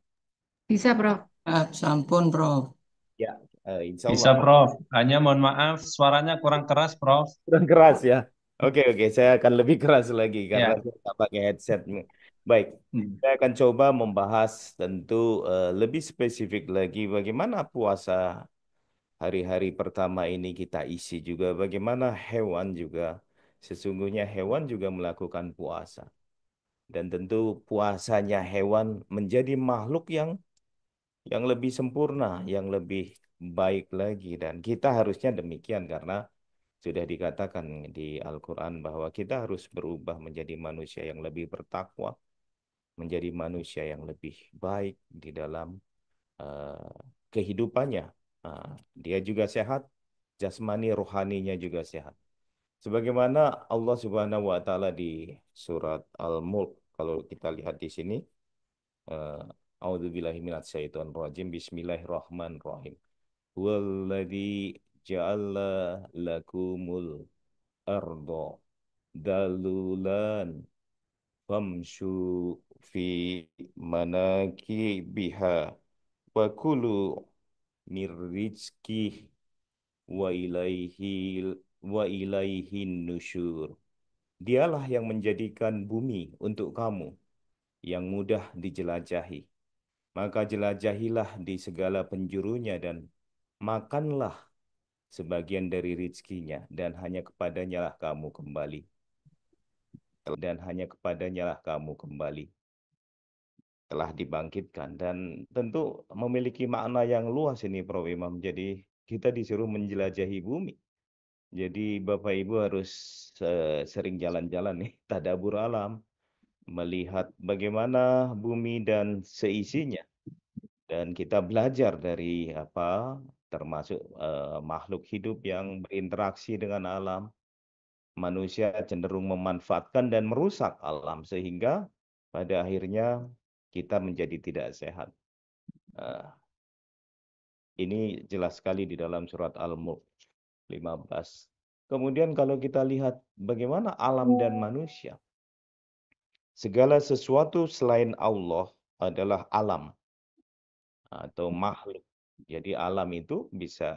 [SPEAKER 13] Bisa, Prof.
[SPEAKER 3] Sampun, Prof.
[SPEAKER 7] Ya, insya Allah.
[SPEAKER 5] Bisa, Prof. Hanya mohon maaf, suaranya kurang keras, Prof.
[SPEAKER 7] Kurang keras ya. Oke, saya akan lebih keras lagi karena
[SPEAKER 5] Ya.
[SPEAKER 7] saya nggak pakai headset. Baik, saya akan coba membahas tentu lebih spesifik lagi bagaimana puasa hari-hari pertama ini kita isi juga, bagaimana hewan juga. Sesungguhnya hewan juga melakukan puasa. Dan tentu puasanya hewan menjadi makhluk yang lebih sempurna, yang lebih baik lagi. Dan kita harusnya demikian karena sudah dikatakan di Al-Quran bahwa kita harus berubah menjadi manusia yang lebih bertakwa, menjadi manusia yang lebih baik di dalam eh, kehidupannya. Dia juga sehat, jasmani rohaninya juga sehat. Sebagaimana Allah Subhanahu wa taala di surat Al-Mulk, kalau kita lihat di sini, eh, A'udzubillahi minasyaitonir rajim. Bismillahirrahmanirrahim. Huwallazi ja'ala lakumul ardo dalulan famshu fi manakibiha wa kulu mir rizki wa ilaihin nusyur. Dialah yang menjadikan bumi untuk kamu yang mudah dijelajahi. Maka jelajahilah di segala penjurunya dan makanlah sebagian dari rizkinya dan hanya kepadanya lah kamu kembali. Dan hanya kepadanya lah kamu kembali. Telah dibangkitkan dan tentu memiliki makna yang luas ini Prof. Imam. Jadi kita disuruh menjelajahi bumi. Jadi Bapak Ibu harus sering jalan-jalan nih, tadabur alam, melihat bagaimana bumi dan seisinya. Dan kita belajar dari apa, termasuk makhluk hidup yang berinteraksi dengan alam. Manusia cenderung memanfaatkan dan merusak alam sehingga pada akhirnya kita menjadi tidak sehat. Ini jelas sekali di dalam surat Al-Mulk 15. Kemudian kalau kita lihat bagaimana alam dan manusia, segala sesuatu selain Allah adalah alam atau makhluk. Jadi alam itu bisa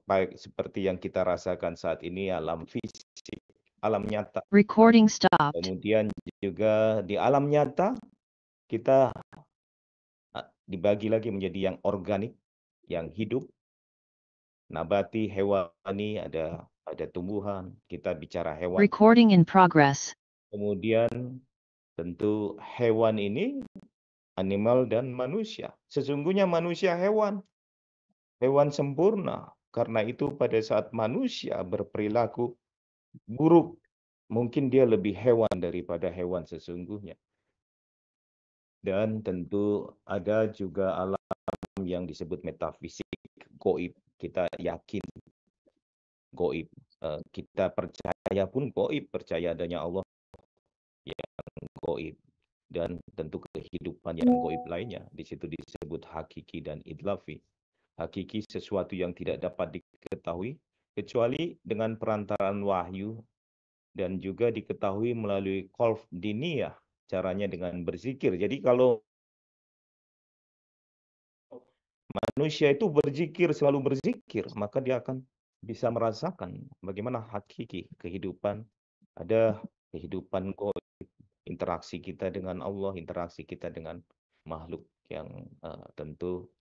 [SPEAKER 7] baik seperti yang kita rasakan saat ini, alam fisik, alam nyata.
[SPEAKER 14] Recording stopped.
[SPEAKER 7] Kemudian juga di alam nyata kita dibagi lagi menjadi yang organik, yang hidup, nabati, hewani, ada tumbuhan, kita bicara hewan.
[SPEAKER 14] Recording in progress.
[SPEAKER 7] Kemudian tentu hewan ini animal dan manusia. Sesungguhnya manusia hewan sempurna. Karena itu pada saat manusia berperilaku buruk, mungkin dia lebih hewan daripada hewan sesungguhnya. Dan tentu ada juga alam yang disebut metafisik, gaib. Kita yakin gaib. Kita percaya pun gaib, percaya adanya Allah yang gaib. Dan tentu kehidupan yang gaib lainnya. Di situ disebut hakiki dan idlafi. Hakiki sesuatu yang tidak dapat diketahui kecuali dengan perantaraan wahyu dan juga diketahui melalui qalb diniyah, caranya dengan berzikir. Jadi kalau manusia itu berzikir, selalu berzikir, maka dia akan bisa merasakan bagaimana hakiki kehidupan. Ada kehidupan gaib, interaksi kita dengan Allah, interaksi kita dengan makhluk yang tentu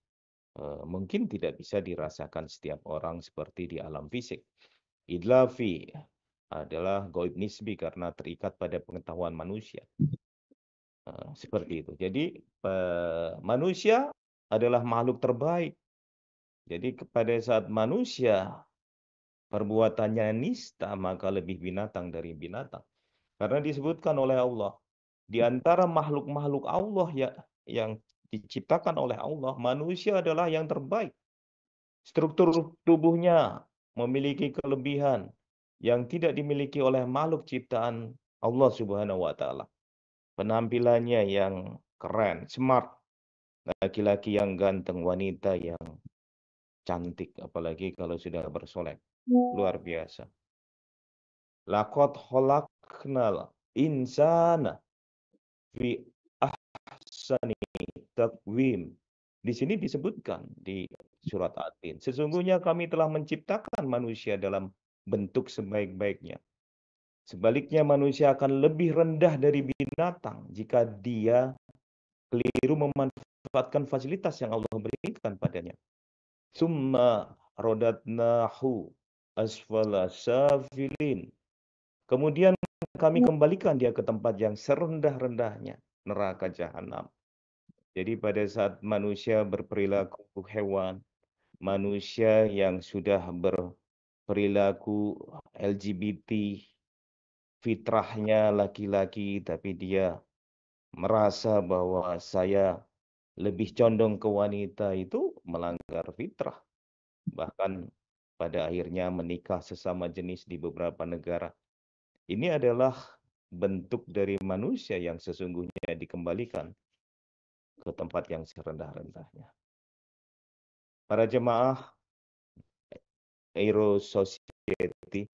[SPEAKER 7] mungkin tidak bisa dirasakan setiap orang seperti di alam fisik. Idlafi adalah gaib nisbi karena terikat pada pengetahuan manusia. Seperti itu. Jadi manusia adalah makhluk terbaik. Jadi pada saat manusia perbuatannya nista, maka lebih binatang dari binatang. Karena disebutkan oleh Allah, di antara makhluk-makhluk Allah yang diciptakan oleh Allah, manusia adalah yang terbaik. Struktur tubuhnya memiliki kelebihan yang tidak dimiliki oleh makhluk ciptaan Allah Subhanahu wa taala. Penampilannya yang keren, smart. Laki-laki yang ganteng, wanita yang cantik, apalagi kalau sudah bersolek. Luar biasa. Laqad khalaqnal insana fi ahsani taqwim. Di sini disebutkan di surat At-Tin, sesungguhnya kami telah menciptakan manusia dalam bentuk sebaik-baiknya. Sebaliknya manusia akan lebih rendah dari binatang jika dia keliru memanfaatkan fasilitas yang Allah berikan padanya. Summa rodatnahu asfala safilin. Kemudian kami kembalikan dia ke tempat yang serendah-rendahnya, neraka jahanam. Jadi pada saat manusia berperilaku hewan, manusia yang sudah berperilaku LGBT, fitrahnya laki-laki, tapi dia merasa bahwa saya lebih condong ke wanita, itu melanggar fitrah. Bahkan pada akhirnya menikah sesama jenis di beberapa negara. Ini adalah bentuk dari manusia yang sesungguhnya dikembalikan ke tempat yang serendah-rendahnya. Para jemaah Aero Society,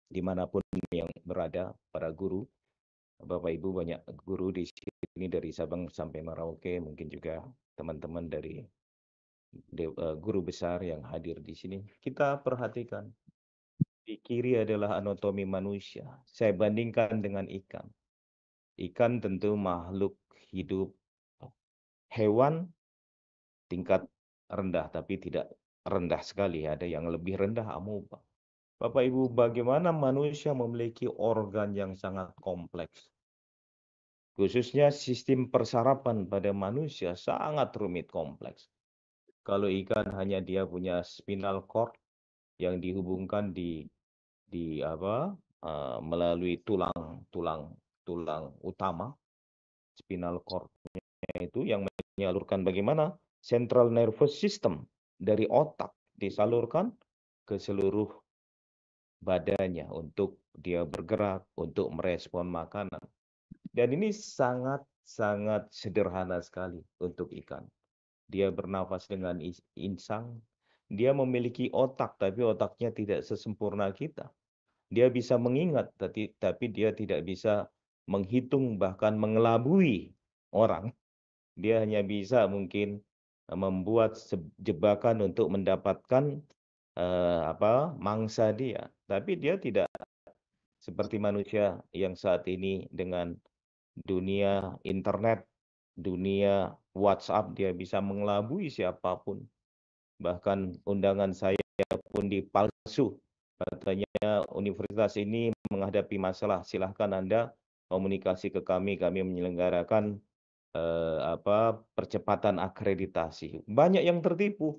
[SPEAKER 7] dimanapun yang berada, para guru, Bapak Ibu, banyak guru di sini dari Sabang sampai Merauke, mungkin juga teman-teman dari guru besar yang hadir di sini. Kita perhatikan, di kiri adalah anatomi manusia. Saya bandingkan dengan ikan. Ikan tentu makhluk hidup hewan tingkat rendah, tapi tidak rendah sekali. Ada yang lebih rendah, amoeba. Bapak Ibu, bagaimana manusia memiliki organ yang sangat kompleks? Khususnya sistem persarapan pada manusia sangat rumit kompleks. Kalau ikan hanya dia punya spinal cord yang dihubungkan melalui tulang utama, spinal cord-nya itu yang menyalurkan bagaimana central nervous system dari otak disalurkan ke seluruh badannya untuk dia bergerak, untuk merespon makanan. Dan ini sangat sederhana sekali untuk ikan. Dia bernafas dengan insang. Dia memiliki otak, tapi otaknya tidak sesempurna kita. Dia bisa mengingat, tapi dia tidak bisa menghitung, bahkan mengelabui orang. Dia hanya bisa mungkin membuat jebakan untuk mendapatkan mangsa dia. Tapi dia tidak seperti manusia yang saat ini dengan dunia internet, dunia WhatsApp, dia bisa mengelabui siapapun. Bahkan undangan saya pun dipalsu. Katanya universitas ini menghadapi masalah, silahkan Anda komunikasi ke kami menyelenggarakan percepatan akreditasi. Banyak yang tertipu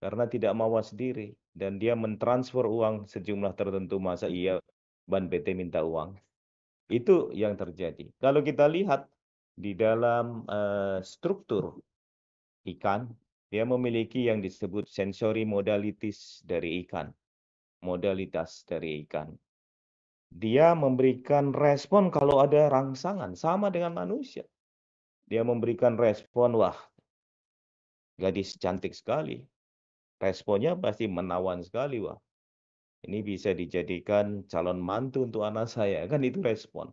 [SPEAKER 7] karena tidak mawas diri dan dia mentransfer uang sejumlah tertentu. Masa iya Ban PT minta uang? Itu yang terjadi. Kalau kita lihat di dalam struktur ikan, dia memiliki yang disebut sensory modalities dari ikan. Modalitas dari ikan. Dia memberikan respon kalau ada rangsangan, sama dengan manusia. Dia memberikan respon, wah, gadis cantik sekali. Responnya pasti menawan sekali, wah. Ini bisa dijadikan calon mantu untuk anak saya, kan itu respon.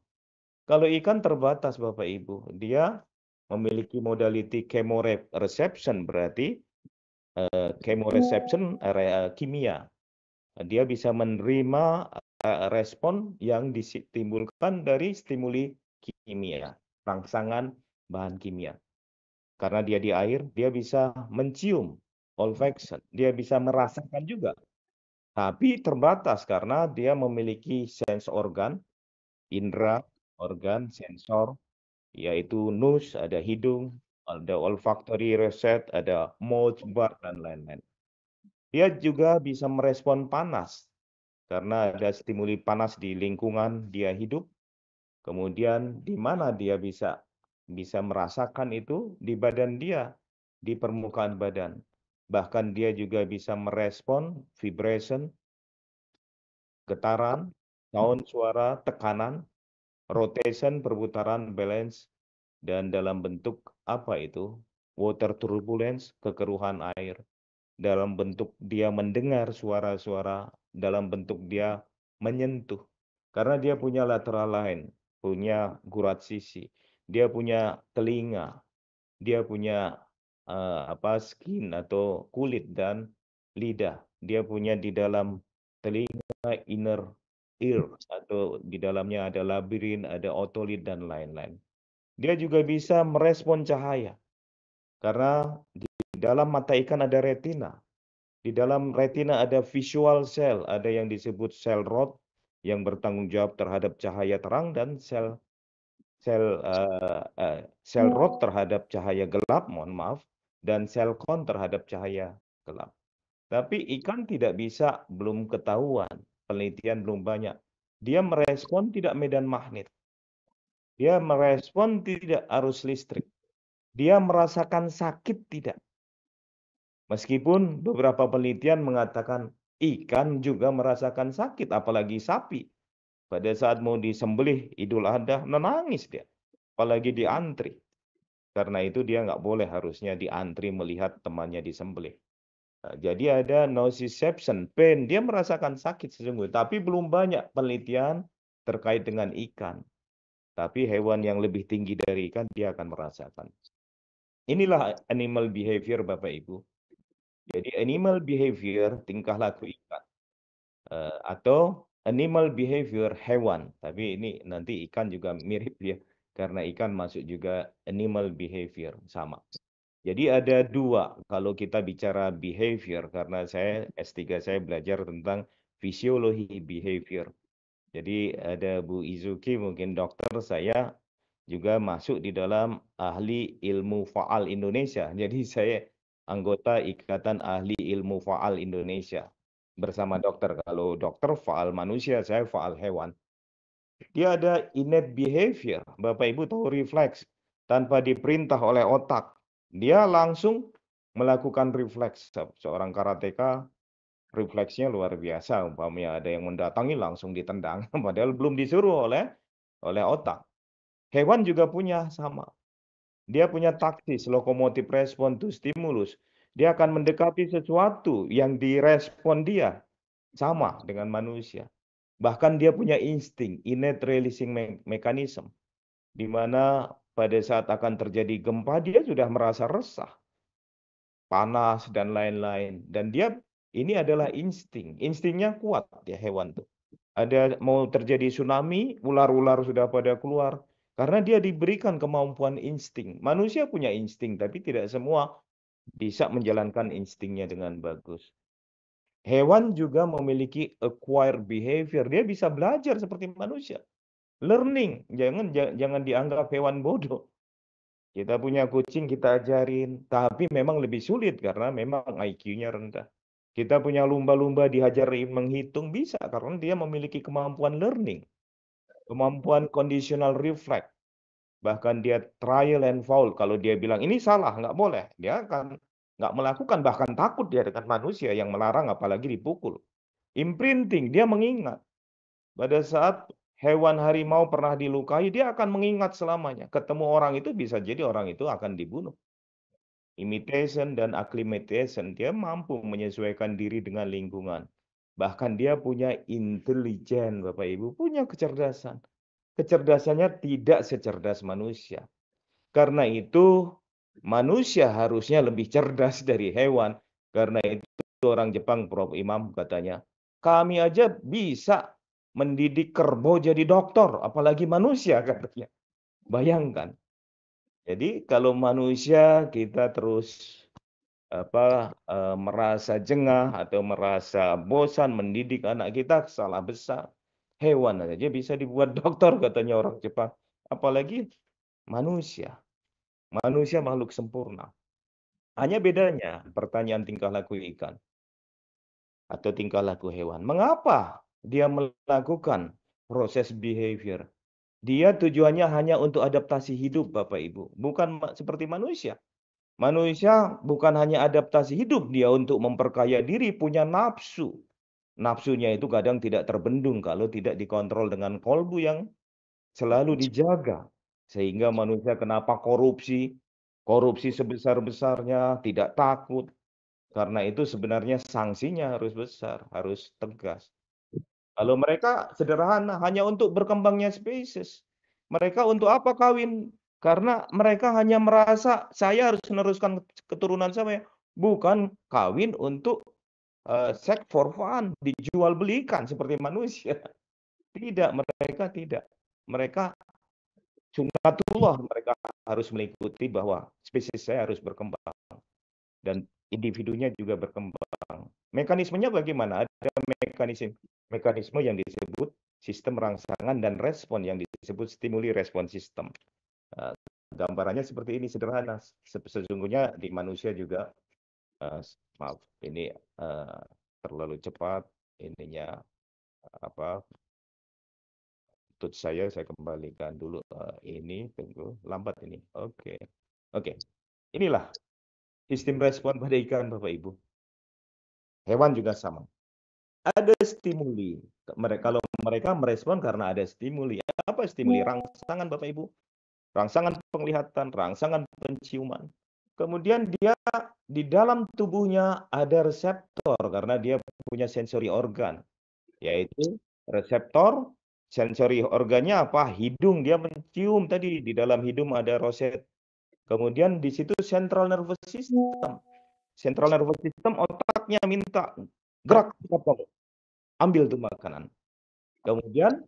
[SPEAKER 7] Kalau ikan terbatas, Bapak Ibu, dia memiliki modality chemoreception, berarti chemoreception kimia. Dia bisa menerima respon yang ditimbulkan dari stimuli kimia, rangsangan bahan kimia. Karena dia di air, dia bisa mencium, olfaction, dia bisa merasakan juga. Tapi terbatas karena dia memiliki sense organ, indera, organ, sensor, yaitu nose, ada hidung, ada olfactory reset, ada mouth bar, dan lain-lain. Dia juga bisa merespon panas, karena ada stimuli panas di lingkungan dia hidup. Kemudian di mana dia bisa merasakan itu di badan dia, di permukaan badan. Bahkan dia juga bisa merespon vibration, getaran, sound suara, tekanan, rotation, perputaran, balance, dan dalam bentuk apa itu? Water turbulence, kekeruhan air. Dalam bentuk dia mendengar suara-suara, dalam bentuk dia menyentuh. Karena dia punya lateral line, punya gurat sisi, dia punya telinga, dia punya skin atau kulit dan lidah. Dia punya di dalam telinga inner ear, atau di dalamnya ada labirin, ada otolit, dan lain-lain. Dia juga bisa merespon cahaya, karena di dalam mata ikan ada retina. Di dalam retina ada visual cell, ada yang disebut sel rod yang bertanggung jawab terhadap cahaya terang, dan sel rod terhadap cahaya gelap, mohon maaf, dan sel kon terhadap cahaya gelap. Tapi ikan tidak bisa, belum ketahuan, penelitian belum banyak. Dia merespon tidak medan magnet. Dia merespon tidak arus listrik. Dia merasakan sakit tidak. Meskipun beberapa penelitian mengatakan ikan juga merasakan sakit, apalagi sapi. Pada saat mau disembelih Idul Adha, menangis dia. Apalagi diantri. Karena itu dia nggak boleh harusnya diantri melihat temannya disembelih. Nah, jadi ada nociception, pain. Dia merasakan sakit sesungguhnya. Tapi belum banyak penelitian terkait dengan ikan. Tapi hewan yang lebih tinggi dari ikan, dia akan merasakan. Inilah animal behavior, Bapak Ibu. Jadi animal behavior, tingkah laku ikan. Atau animal behavior hewan. Tapi ini nanti ikan juga mirip ya. Karena ikan masuk juga animal behavior, sama. Jadi ada dua kalau kita bicara behavior, karena saya S3 saya belajar tentang fisiologi behavior. Jadi ada Bu Izuki, mungkin dokter, saya juga masuk di dalam ahli ilmu faal Indonesia. Jadi saya anggota Ikatan Ahli Ilmu Faal Indonesia bersama dokter. Kalau dokter faal manusia, saya faal hewan. Dia ada innate behavior. Bapak Ibu tahu refleks. Tanpa diperintah oleh otak, dia langsung melakukan refleks. Seorang karateka refleksnya luar biasa. Umpamanya ada yang mendatangi langsung ditendang. Padahal belum disuruh oleh otak. Hewan juga punya sama. Dia punya taktis, locomotive response to stimulus. Dia akan mendekati sesuatu yang direspon dia. Sama dengan manusia. Bahkan dia punya insting, innate releasing mechanism. Di mana pada saat akan terjadi gempa, dia sudah merasa resah. Panas dan lain-lain. Dan dia, ini adalah insting. Instingnya kuat ya hewan tuh. Ada mau terjadi tsunami, ular-ular sudah pada keluar. Karena dia diberikan kemampuan insting. Manusia punya insting, tapi tidak semua bisa menjalankan instingnya dengan bagus. Hewan juga memiliki acquired behavior. Dia bisa belajar seperti manusia. Learning. Jangan dianggap hewan bodoh. Kita punya kucing, kita ajarin. Tapi memang lebih sulit karena memang IQ-nya rendah. Kita punya lumba-lumba, diajarin menghitung, bisa. Karena dia memiliki kemampuan learning. Kemampuan conditional reflex. Bahkan dia trial and foul. Kalau dia bilang, ini salah, nggak boleh. Dia akan nggak melakukan, bahkan takut dia dengan manusia yang melarang, apalagi dipukul. Imprinting, dia mengingat. Pada saat hewan harimau pernah dilukai, dia akan mengingat selamanya. Ketemu orang itu bisa jadi orang itu akan dibunuh. Imitation dan acclimatization, dia mampu menyesuaikan diri dengan lingkungan. Bahkan dia punya intelijen, Bapak Ibu, punya kecerdasan. Kecerdasannya tidak secerdas manusia. Karena itu manusia harusnya lebih cerdas dari hewan. Karena itu orang Jepang, Prof. Imam katanya, kami aja bisa mendidik kerbau jadi dokter, apalagi manusia katanya. Bayangkan. Jadi kalau manusia kita terus merasa jengah atau merasa bosan mendidik anak kita, salah besar. Hewan aja bisa dibuat dokter katanya orang Jepang. Apalagi manusia. Manusia makhluk sempurna. Hanya bedanya pertanyaan tingkah laku ikan atau tingkah laku hewan. Mengapa dia melakukan proses behavior? Dia tujuannya hanya untuk adaptasi hidup, Bapak Ibu. Bukan seperti manusia. Manusia bukan hanya adaptasi hidup, dia untuk memperkaya diri, punya nafsu. Nafsunya itu kadang tidak terbendung kalau tidak dikontrol dengan kolbu yang selalu dijaga. Sehingga manusia kenapa korupsi? Korupsi sebesar-besarnya, tidak takut. Karena itu sebenarnya sanksinya harus besar, harus tegas. Kalau mereka sederhana, hanya untuk berkembangnya spesies. Mereka untuk apa kawin? Karena mereka hanya merasa saya harus meneruskan keturunan saya. Bukan kawin untuk seks for fun, dijual belikan seperti manusia. Tidak, mereka tidak. Mereka sunatullah, mereka harus mengikuti bahwa spesies saya harus berkembang dan individunya juga berkembang. Mekanismenya bagaimana? Ada mekanisme yang disebut sistem rangsangan dan respon yang disebut stimuli respon sistem. Gambarannya seperti ini, sederhana. Sesungguhnya di manusia juga, maaf, ini terlalu cepat ininya apa? Tut saya kembalikan dulu ini, tunggu, lambat ini. Oke. Inilah sistem respon pada ikan, Bapak Ibu. Hewan juga sama. Ada stimuli. Kalau mereka merespon karena ada stimuli. Apa stimuli? Rangsangan, Bapak Ibu. Rangsangan penglihatan, rangsangan penciuman. Kemudian dia di dalam tubuhnya ada reseptor karena dia punya sensori organ, yaitu reseptor. Sensori organnya apa? Hidung, dia mencium tadi. Di dalam hidung ada roset. Kemudian di situ central nervous system. Central nervous system, otaknya minta gerak, ambil tuh makanan. Kemudian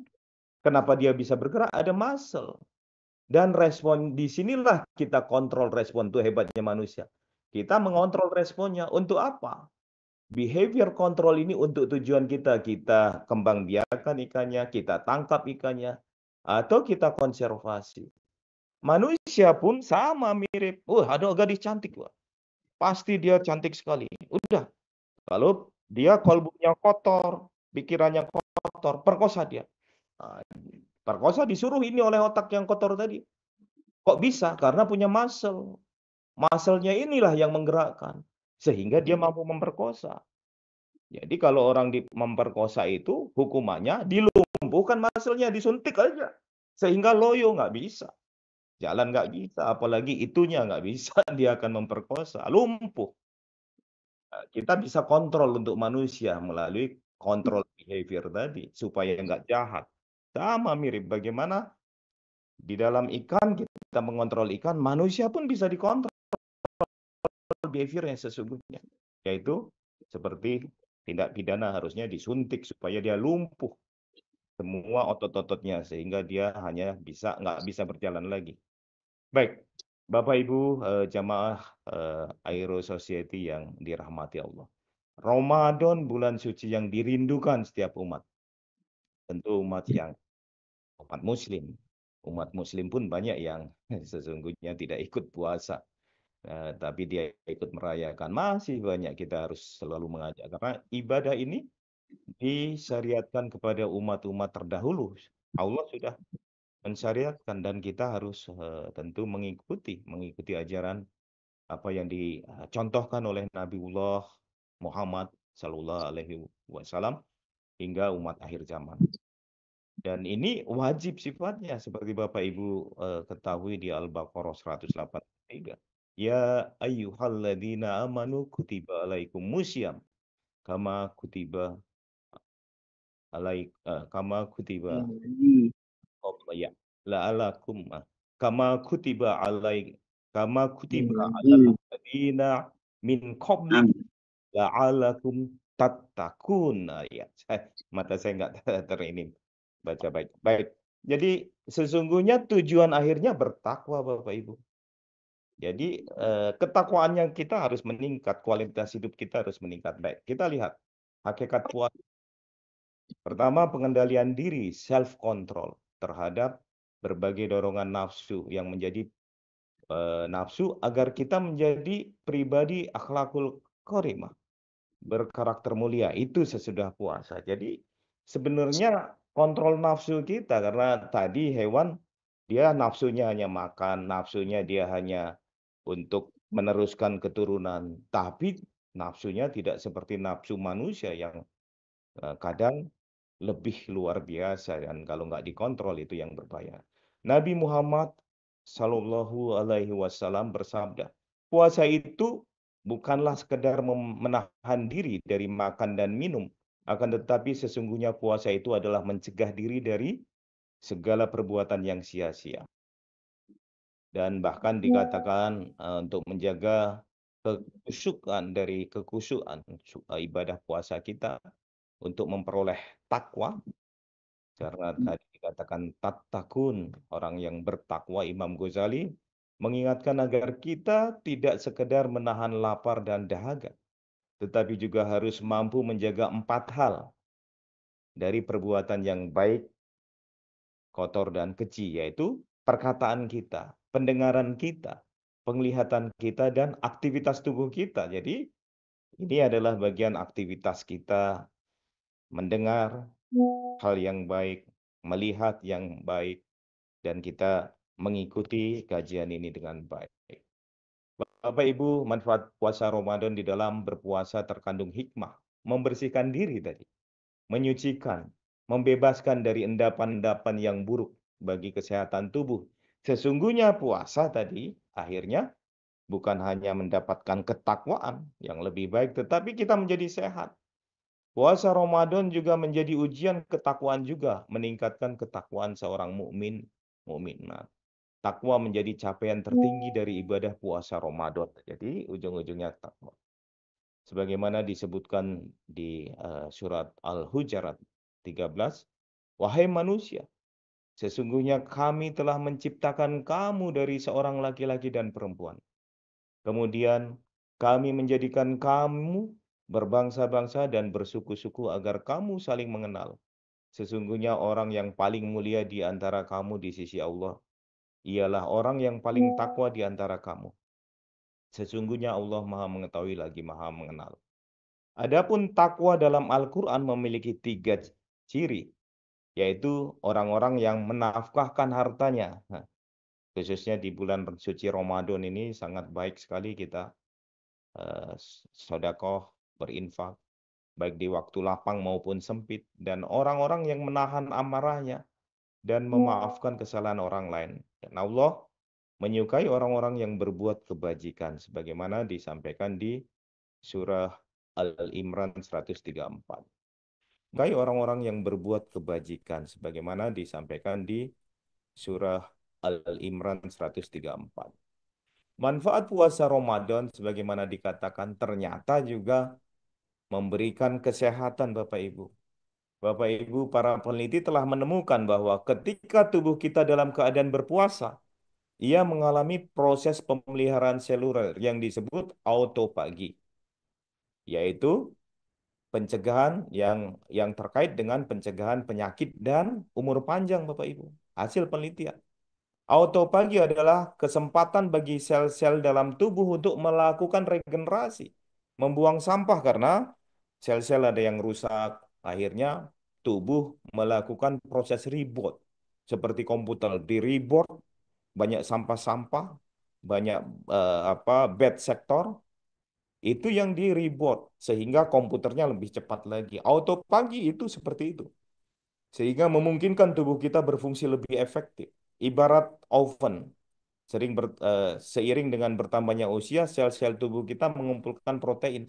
[SPEAKER 7] kenapa dia bisa bergerak? Ada muscle. Dan respon di sinilah kita kontrol respon, itu hebatnya manusia. Kita mengontrol responnya untuk apa? Behavior control ini untuk tujuan kita kembang biakan ikannya, kita tangkap ikannya, atau kita konservasi. Manusia pun sama, mirip. Ada gadis cantik, Wah. Pasti dia cantik sekali. Udah. Kalau dia kalbunya kotor, pikirannya kotor, perkosa dia. Perkosa disuruh ini oleh otak yang kotor tadi. Kok bisa? Karena punya muscle. Muscle-nya inilah yang menggerakkan. Sehingga dia mampu memperkosa. Jadi kalau orang memperkosa itu hukumannya dilumpuhkan muscle-nya, disuntik aja. Sehingga loyo, nggak bisa. Jalan nggak bisa, apalagi itunya nggak bisa, dia akan memperkosa, lumpuh. Kita bisa kontrol untuk manusia melalui kontrol behavior tadi, supaya nggak jahat. Sama mirip bagaimana di dalam ikan kita mengontrol ikan, manusia pun bisa dikontrol behavior yang sesungguhnya. Yaitu seperti tindak pidana harusnya disuntik supaya dia lumpuh semua otot-ototnya sehingga dia hanya nggak bisa berjalan lagi. Baik, Bapak Ibu jamaah Aero Society yang dirahmati Allah. Ramadan bulan suci yang dirindukan setiap umat. Tentu umat Muslim. Umat Muslim pun banyak yang sesungguhnya tidak ikut puasa. Tapi dia ikut merayakan. Masih banyak, kita harus selalu mengajak. Karena ibadah ini disyariatkan kepada umat-umat terdahulu. Allah sudah mensyariatkan dan kita harus tentu mengikuti ajaran apa yang dicontohkan oleh Nabiullah Muhammad Sallallahu Alaihi Wasallam hingga umat akhir zaman. Dan ini wajib sifatnya seperti Bapak Ibu ketahui di Al-Baqarah 183. Ya ayyuhalladzina amanu kutiba alaikumusiyam kama kutiba ya la'alakum kama kutiba alal ladzina min qablik la'alakum tattaqun. Ya, mata saya nggak terini baca baik. Baik. Jadi sesungguhnya tujuan akhirnya bertakwa, Bapak Ibu. Jadi ketakwaannya kita harus meningkat, kualitas hidup kita harus meningkat. Baik, kita lihat hakikat puasa. Pertama, pengendalian diri, self control terhadap berbagai dorongan nafsu yang menjadi nafsu agar kita menjadi pribadi akhlakul karimah, berkarakter mulia. Itu sesudah puasa. Jadi sebenarnya kontrol nafsu kita, karena tadi hewan dia nafsunya hanya makan, nafsunya dia hanya untuk meneruskan keturunan, tapi nafsunya tidak seperti nafsu manusia yang kadang lebih luar biasa, dan kalau nggak dikontrol itu yang berbahaya. Nabi Muhammad Sallallahu Alaihi Wasallam bersabda, puasa itu bukanlah sekedar menahan diri dari makan dan minum, akan tetapi sesungguhnya puasa itu adalah mencegah diri dari segala perbuatan yang sia-sia. Dan bahkan dikatakan untuk menjaga kekusyukan ibadah puasa kita, untuk memperoleh takwa, Karena tadi dikatakan tattaqun, orang yang bertakwa. Imam Ghazali mengingatkan agar kita tidak sekedar menahan lapar dan dahaga, tetapi juga harus mampu menjaga 4 hal dari perbuatan yang baik, kotor, dan keji, yaitu perkataan kita, pendengaran kita, penglihatan kita, dan aktivitas tubuh kita. Jadi ini adalah bagian aktivitas kita mendengar hal yang baik, melihat yang baik, dan kita mengikuti kajian ini dengan baik. Bapak Ibu, manfaat puasa Ramadan di dalam berpuasa terkandung hikmah, membersihkan diri tadi, menyucikan, membebaskan dari endapan-endapan yang buruk bagi kesehatan tubuh. Sesungguhnya puasa tadi akhirnya bukan hanya mendapatkan ketakwaan yang lebih baik, tetapi kita menjadi sehat. Puasa Ramadan juga menjadi ujian ketakwaan juga, meningkatkan ketakwaan seorang mukmin, mukminat. Takwa menjadi capaian tertinggi dari ibadah puasa Ramadan. Jadi ujung-ujungnya takwa. Sebagaimana disebutkan di surat Al-Hujurat 13, wahai manusia, sesungguhnya kami telah menciptakan kamu dari seorang laki-laki dan perempuan. Kemudian kami menjadikan kamu berbangsa-bangsa dan bersuku-suku agar kamu saling mengenal. Sesungguhnya orang yang paling mulia di antara kamu di sisi Allah ialah orang yang paling takwa di antara kamu. Sesungguhnya Allah Maha Mengetahui lagi Maha Mengenal. Adapun takwa dalam Al-Quran memiliki 3 ciri, yaitu orang-orang yang menafkahkan hartanya. Nah, khususnya di bulan suci Ramadan ini sangat baik sekali kita sedekah, berinfak, baik di waktu lapang maupun sempit, dan orang-orang yang menahan amarahnya dan memaafkan kesalahan orang lain. Dan Allah menyukai orang-orang yang berbuat kebajikan, sebagaimana disampaikan di surah Al-Imran 134. Menyukai orang-orang yang berbuat kebajikan, sebagaimana disampaikan di surah Al-Imran 134. Manfaat puasa Ramadan sebagaimana dikatakan ternyata juga memberikan kesehatan Bapak Ibu. Bapak Ibu, para peneliti telah menemukan bahwa ketika tubuh kita dalam keadaan berpuasa, ia mengalami proses pemeliharaan seluler yang disebut autofagi, yaitu pencegahan yang terkait dengan pencegahan penyakit dan umur panjang Bapak Ibu. Hasil penelitian. Autofagi adalah kesempatan bagi sel-sel dalam tubuh untuk melakukan regenerasi, membuang sampah karena sel-sel ada yang rusak. Akhirnya tubuh melakukan proses reboot. Seperti komputer di reboot, banyak sampah-sampah, banyak bad sector, itu yang di reboot sehingga komputernya lebih cepat lagi. Autofagi itu seperti itu. Sehingga memungkinkan tubuh kita berfungsi lebih efektif. Ibarat oven. Seiring dengan bertambahnya usia, sel-sel tubuh kita mengumpulkan protein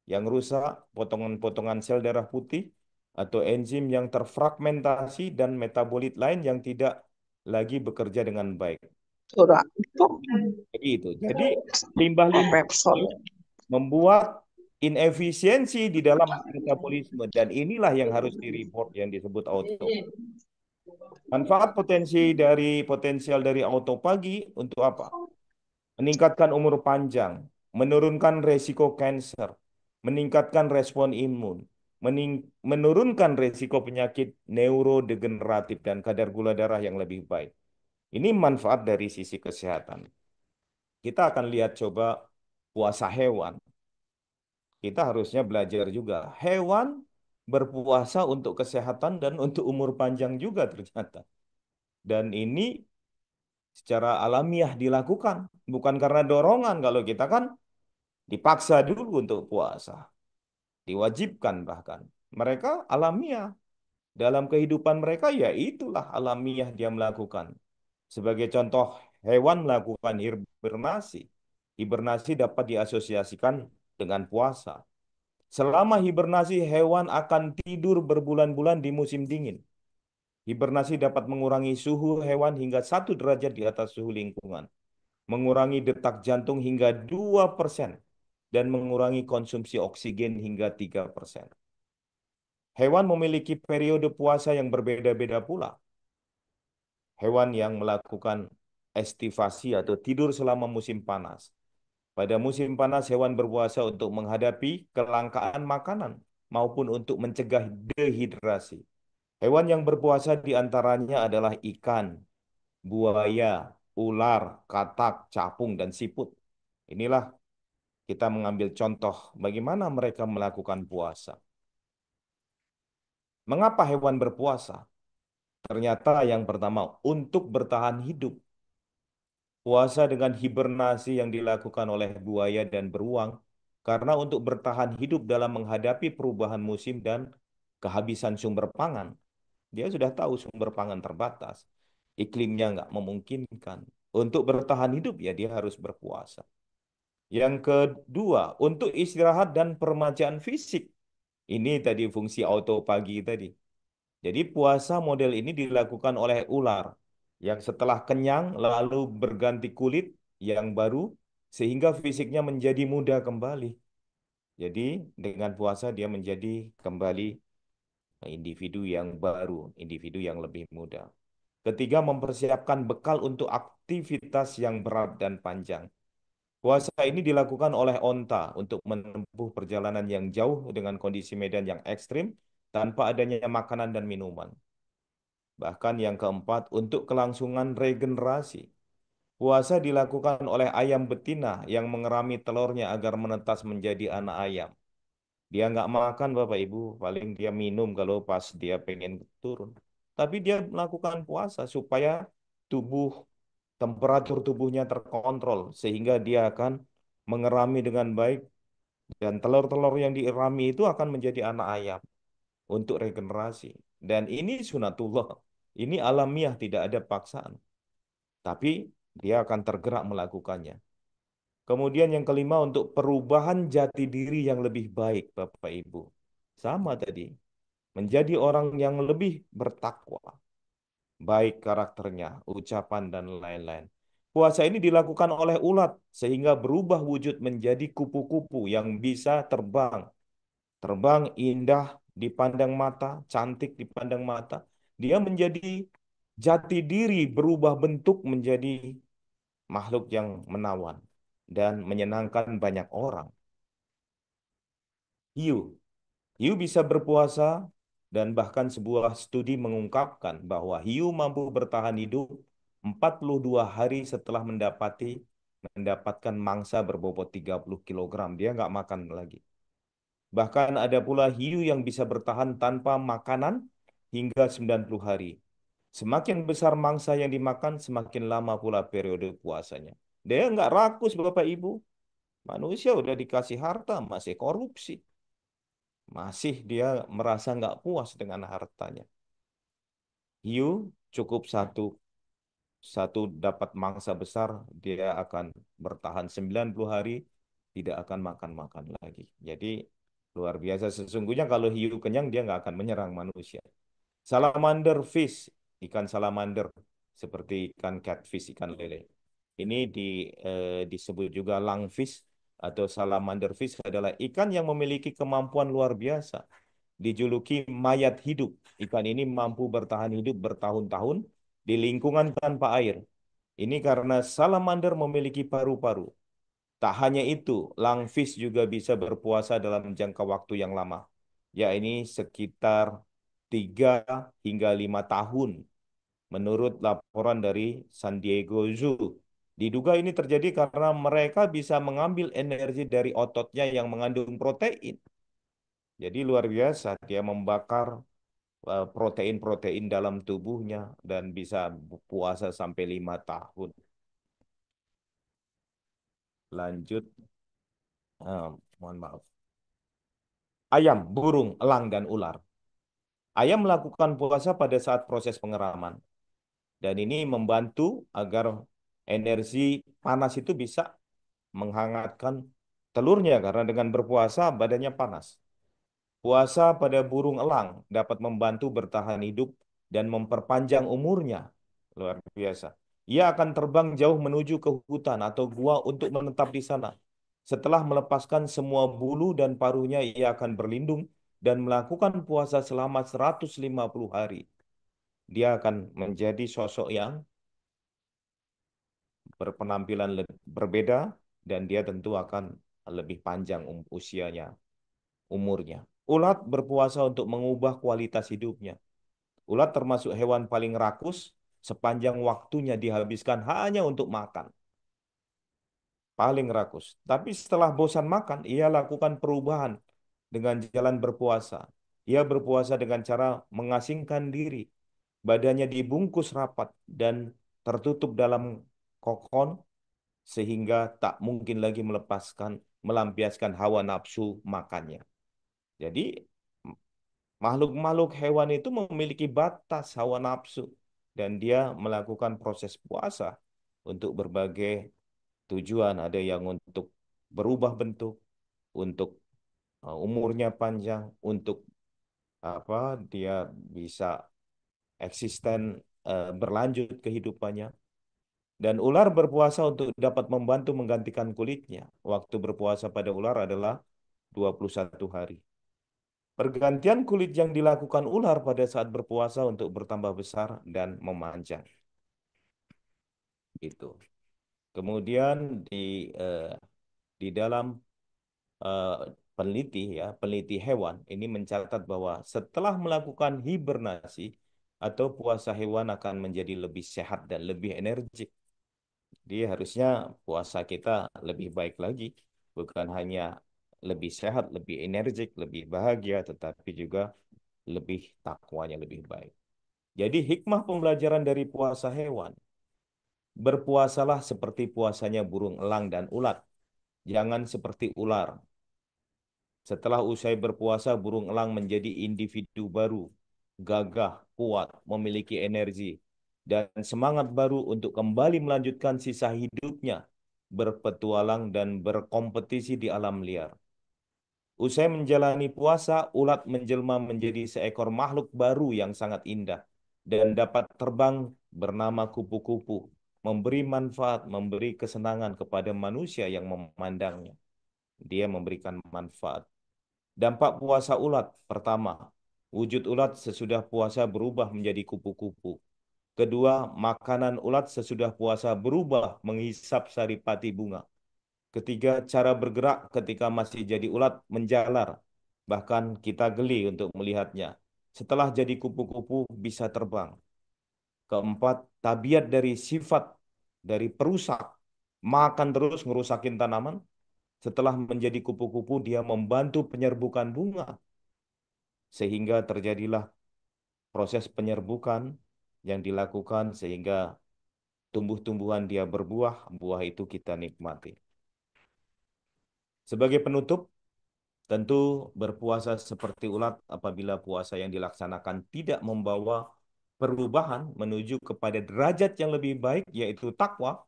[SPEAKER 7] yang rusak, potongan-potongan sel darah putih, atau enzim yang terfragmentasi, dan metabolit lain yang tidak lagi bekerja dengan baik. Jadi itu. Jadi limbah-limbah membuat inefisiensi di dalam metabolisme, dan inilah yang harus di-report yang disebut auto. Manfaat potensial dari autofagi untuk apa? Meningkatkan umur panjang, menurunkan resiko kanker, meningkatkan respon imun, menurunkan resiko penyakit neurodegeneratif dan kadar gula darah yang lebih baik. Ini manfaat dari sisi kesehatan. Kita akan lihat coba puasa hewan. Kita harusnya belajar juga. Hewan berpuasa untuk kesehatan dan untuk umur panjang juga ternyata. Dan ini secara alamiah dilakukan. Bukan karena dorongan. Kalau kita kan dipaksa dulu untuk puasa. Diwajibkan bahkan. Mereka alamiah. Dalam kehidupan mereka ya itulah alamiah dia melakukan. Sebagai contoh, hewan melakukan hibernasi. Hibernasi dapat diasosiasikan dengan puasa. Selama hibernasi, hewan akan tidur berbulan-bulan di musim dingin. Hibernasi dapat mengurangi suhu hewan hingga 1 derajat di atas suhu lingkungan, mengurangi detak jantung hingga 2%, dan mengurangi konsumsi oksigen hingga 3%. Hewan memiliki periode puasa yang berbeda-beda pula. Hewan yang melakukan estivasi atau tidur selama musim panas. Pada musim panas, hewan berpuasa untuk menghadapi kelangkaan makanan maupun untuk mencegah dehidrasi. Hewan yang berpuasa diantaranya adalah ikan, buaya, ular, katak, capung, dan siput. Inilah kita mengambil contoh bagaimana mereka melakukan puasa. Mengapa hewan berpuasa? Ternyata yang pertama, untuk bertahan hidup. Puasa dengan hibernasi yang dilakukan oleh buaya dan beruang karena untuk bertahan hidup dalam menghadapi perubahan musim dan kehabisan sumber pangan. Dia sudah tahu sumber pangan terbatas, iklimnya nggak memungkinkan. Untuk bertahan hidup ya dia harus berpuasa. Yang kedua, untuk istirahat dan permajaan fisik. Ini tadi fungsi autopagi tadi. Jadi puasa model ini dilakukan oleh ular yang setelah kenyang lalu berganti kulit yang baru sehingga fisiknya menjadi muda kembali. Jadi dengan puasa dia menjadi kembali individu yang baru, individu yang lebih muda. Ketiga, mempersiapkan bekal untuk aktivitas yang berat dan panjang. Puasa ini dilakukan oleh onta untuk menempuh perjalanan yang jauh dengan kondisi medan yang ekstrim tanpa adanya makanan dan minuman. Bahkan yang keempat, untuk kelangsungan regenerasi. Puasa dilakukan oleh ayam betina yang mengerami telurnya agar menetas menjadi anak ayam. Dia nggak makan Bapak Ibu, paling dia minum kalau pas dia pengen turun. Tapi dia melakukan puasa supaya temperatur tubuhnya terkontrol sehingga dia akan mengerami dengan baik dan telur-telur yang dierami itu akan menjadi anak ayam untuk regenerasi. Dan ini sunatullah, ini alamiah tidak ada paksaan. Tapi dia akan tergerak melakukannya. Kemudian yang kelima untuk perubahan jati diri yang lebih baik Bapak Ibu. Sama tadi, menjadi orang yang lebih bertakwa. Baik karakternya, ucapan, dan lain-lain. Puasa ini dilakukan oleh ulat sehingga berubah wujud menjadi kupu-kupu yang bisa terbang. Terbang indah dipandang mata, cantik dipandang mata. Dia menjadi jati diri berubah bentuk menjadi makhluk yang menawan dan menyenangkan banyak orang. Hiu. Hiu bisa berpuasa dan bahkan sebuah studi mengungkapkan bahwa hiu mampu bertahan hidup 42 hari setelah mendapatkan mangsa berbobot 30 kg. Dia nggak makan lagi. Bahkan ada pula hiu yang bisa bertahan tanpa makanan hingga 90 hari. Semakin besar mangsa yang dimakan, semakin lama pula periode puasanya. Dia nggak rakus Bapak Ibu. Manusia udah dikasih harta, masih korupsi. Masih dia merasa nggak puas dengan hartanya. Hiu cukup satu dapat mangsa besar, dia akan bertahan 90 hari, tidak akan makan-makan lagi. Jadi luar biasa sesungguhnya kalau hiu kenyang dia nggak akan menyerang manusia. Salamander fish, ikan salamander seperti ikan catfish, ikan lele. Ini disebut juga lungfish atau salamander fish adalah ikan yang memiliki kemampuan luar biasa. Dijuluki mayat hidup. Ikan ini mampu bertahan hidup bertahun-tahun di lingkungan tanpa air. Ini karena salamander memiliki paru-paru. Tak hanya itu, lungfish juga bisa berpuasa dalam jangka waktu yang lama. Ya ini sekitar 3 hingga 5 tahun menurut laporan dari San Diego Zoo. Diduga ini terjadi karena mereka bisa mengambil energi dari ototnya yang mengandung protein. Jadi luar biasa, dia membakar protein-protein dalam tubuhnya dan bisa puasa sampai 5 tahun. Lanjut, mohon maaf. Ayam, burung, elang, dan ular. Ayam melakukan puasa pada saat proses pengeraman. Dan ini membantu agar energi panas itu bisa menghangatkan telurnya karena dengan berpuasa badannya panas. Puasa pada burung elang dapat membantu bertahan hidup dan memperpanjang umurnya. Luar biasa. Ia akan terbang jauh menuju ke hutan atau gua untuk menetap di sana. Setelah melepaskan semua bulu dan paruhnya, ia akan berlindung dan melakukan puasa selama 150 hari, dia akan menjadi sosok yang berpenampilan berbeda dan dia tentu akan lebih panjang usianya, umurnya. Ulat berpuasa untuk mengubah kualitas hidupnya. Ulat termasuk hewan paling rakus, sepanjang waktunya dihabiskan hanya untuk makan. Paling rakus. Tapi setelah bosan makan, ia lakukan perubahan dengan jalan berpuasa. Ia berpuasa dengan cara mengasingkan diri. Badannya dibungkus rapat dan tertutup dalam kokon sehingga tak mungkin lagi melampiaskan hawa nafsu makannya. Jadi makhluk-makhluk hewan itu memiliki batas hawa nafsu dan dia melakukan proses puasa untuk berbagai tujuan. Ada yang untuk berubah bentuk, untuk umurnya panjang, untuk apa dia bisa eksisten berlanjut kehidupannya. Dan ular berpuasa untuk dapat membantu menggantikan kulitnya. Waktu berpuasa pada ular adalah 21 hari. Pergantian kulit yang dilakukan ular pada saat berpuasa untuk bertambah besar dan memanjang. Itu. Kemudian di dalam eh, peneliti hewan ini mencatat bahwa setelah melakukan hibernasi atau puasa hewan akan menjadi lebih sehat dan lebih energik. Jadi harusnya puasa kita lebih baik lagi, bukan hanya lebih sehat, lebih energik, lebih bahagia, tetapi juga lebih takwanya lebih baik. Jadi hikmah pembelajaran dari puasa hewan, berpuasalah seperti puasanya burung elang dan ulat, jangan seperti ular. Setelah usai berpuasa, burung elang menjadi individu baru, gagah, kuat, memiliki energi, dan semangat baru untuk kembali melanjutkan sisa hidupnya, berpetualang dan berkompetisi di alam liar. Usai menjalani puasa, ulat menjelma menjadi seekor makhluk baru yang sangat indah dan dapat terbang bernama kupu-kupu, memberi manfaat, memberi kesenangan kepada manusia yang memandangnya. Dia memberikan manfaat. Dampak puasa ulat. Pertama, wujud ulat sesudah puasa berubah menjadi kupu-kupu. Kedua, makanan ulat sesudah puasa berubah menghisap saripati bunga. Ketiga, cara bergerak ketika masih jadi ulat menjalar. Bahkan kita geli untuk melihatnya. Setelah jadi kupu-kupu bisa terbang. Keempat, tabiat dari sifat dari perusak. Makan terus ngerusakin tanaman. Setelah menjadi kupu-kupu, dia membantu penyerbukan bunga. Sehingga terjadilah proses penyerbukan yang dilakukan sehingga tumbuh-tumbuhan dia berbuah, buah itu kita nikmati. Sebagai penutup, tentu berpuasa seperti ulat apabila puasa yang dilaksanakan tidak membawa perubahan menuju kepada derajat yang lebih baik, yaitu takwa,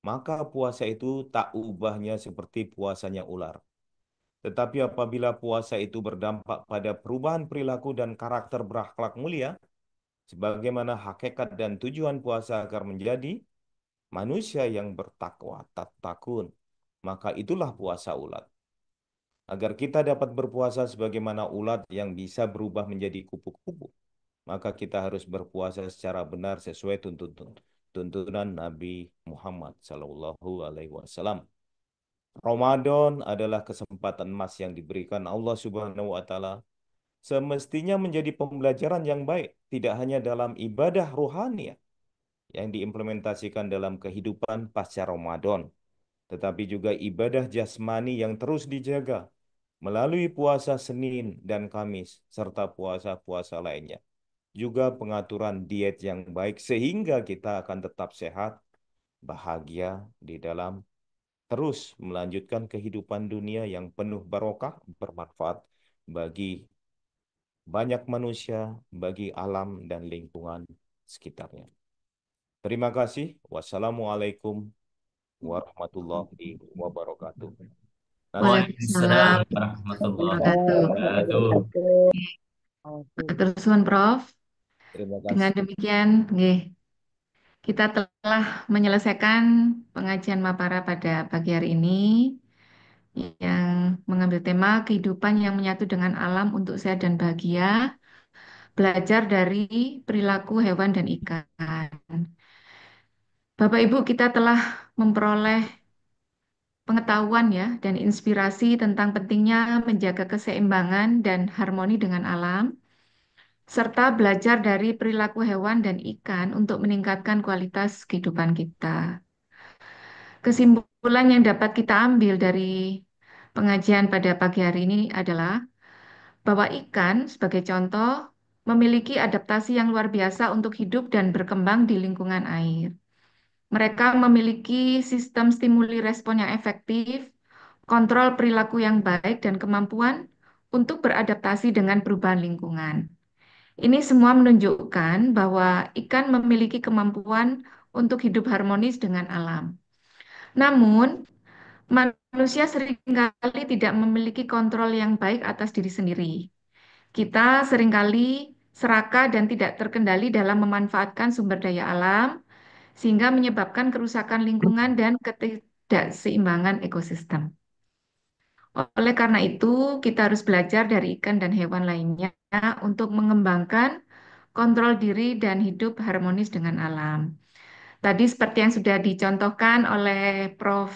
[SPEAKER 7] maka puasa itu tak ubahnya seperti puasanya ular. Tetapi apabila puasa itu berdampak pada perubahan perilaku dan karakter berakhlak mulia, sebagaimana hakikat dan tujuan puasa agar menjadi manusia yang bertakwa, tatkun, maka itulah puasa ulat. Agar kita dapat berpuasa sebagaimana ulat yang bisa berubah menjadi kupu-kupu, maka kita harus berpuasa secara benar sesuai tuntunan Nabi Muhammad SAW. Ramadan adalah kesempatan emas yang diberikan Allah Subhanahu wa Ta'ala, semestinya menjadi pembelajaran yang baik, tidak hanya dalam ibadah rohani yang diimplementasikan dalam kehidupan pasca Ramadan, tetapi juga ibadah jasmani yang terus dijaga melalui puasa Senin dan Kamis, serta puasa-puasa lainnya. Juga pengaturan diet yang baik sehingga kita akan tetap sehat, bahagia di dalam terus melanjutkan kehidupan dunia yang penuh barokah, bermanfaat bagi banyak manusia, bagi alam dan lingkungan sekitarnya. Terima kasih. Wassalamualaikum warahmatullahi wabarakatuh.
[SPEAKER 13] Waalaikumsalam
[SPEAKER 11] warahmatullahi
[SPEAKER 13] wabarakatuh.
[SPEAKER 11] wabarakatuh.
[SPEAKER 13] Matur suwun, Prof.
[SPEAKER 7] Terima
[SPEAKER 13] Dengan
[SPEAKER 7] kasih.
[SPEAKER 13] demikian, nggih, kita telah menyelesaikan pengajian Mapara pada pagi hari ini. yang mengambil tema kehidupan yang menyatu dengan alam untuk sehat dan bahagia, belajar dari perilaku hewan dan ikan. Bapak Ibu, kita telah memperoleh pengetahuan ya dan inspirasi tentang pentingnya menjaga keseimbangan dan harmoni dengan alam, serta belajar dari perilaku hewan dan ikan untuk meningkatkan kualitas kehidupan kita. Kesimpulan yang dapat kita ambil dari pengajian pada pagi hari ini adalah bahwa ikan, sebagai contoh, memiliki adaptasi yang luar biasa untuk hidup dan berkembang di lingkungan air. Mereka memiliki sistem stimuli respon yang efektif, kontrol perilaku yang baik, dan kemampuan untuk beradaptasi dengan perubahan lingkungan. Ini semua menunjukkan bahwa ikan memiliki kemampuan untuk hidup harmonis dengan alam. Namun, manusia seringkali tidak memiliki kontrol yang baik atas diri sendiri. Kita seringkali serakah dan tidak terkendali dalam memanfaatkan sumber daya alam, sehingga menyebabkan kerusakan lingkungan dan ketidakseimbangan ekosistem. Oleh karena itu, kita harus belajar dari ikan dan hewan lainnya untuk mengembangkan kontrol diri dan hidup harmonis dengan alam. Tadi seperti yang sudah dicontohkan oleh Prof.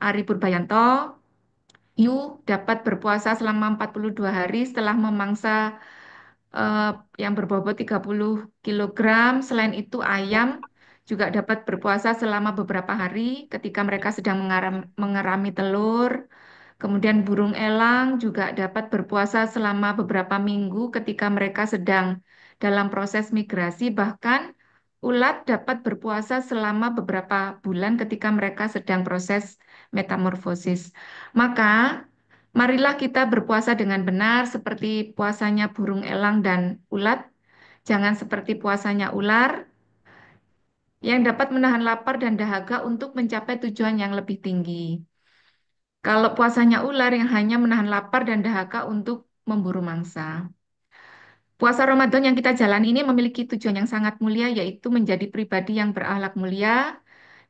[SPEAKER 13] Ari Purbayanto, hiu dapat berpuasa selama 42 hari setelah memangsa eh, yang berbobot 30 kilogram. Selain itu, ayam juga dapat berpuasa selama beberapa hari ketika mereka sedang mengerami telur. Kemudian burung elang juga dapat berpuasa selama beberapa minggu ketika mereka sedang dalam proses migrasi. Bahkan ulat dapat berpuasa selama beberapa bulan ketika mereka sedang proses metamorfosis. Maka marilah kita berpuasa dengan benar seperti puasanya burung elang dan ulat. Jangan seperti puasanya ular yang dapat menahan lapar dan dahaga untuk mencapai tujuan yang lebih tinggi. Kalau puasanya ular yang hanya menahan lapar dan dahaga untuk memburu mangsa. Puasa Ramadan yang kita jalani ini memiliki tujuan yang sangat mulia, yaitu menjadi pribadi yang berakhlak mulia,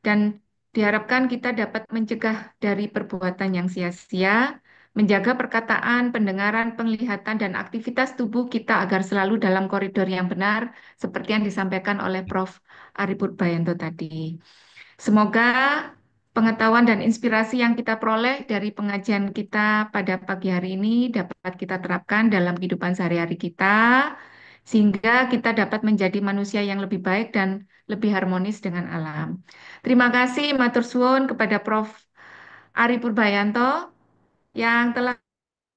[SPEAKER 13] dan diharapkan kita dapat mencegah dari perbuatan yang sia-sia, menjaga perkataan, pendengaran, penglihatan, dan aktivitas tubuh kita agar selalu dalam koridor yang benar, seperti yang disampaikan oleh Prof. Ari Purbayanto tadi. Semoga pengetahuan dan inspirasi yang kita peroleh dari pengajian kita pada pagi hari ini dapat kita terapkan dalam kehidupan sehari-hari kita, sehingga kita dapat menjadi manusia yang lebih baik dan lebih harmonis dengan alam. Terima kasih, matur suwun kepada Prof. Ari Purbayanto yang telah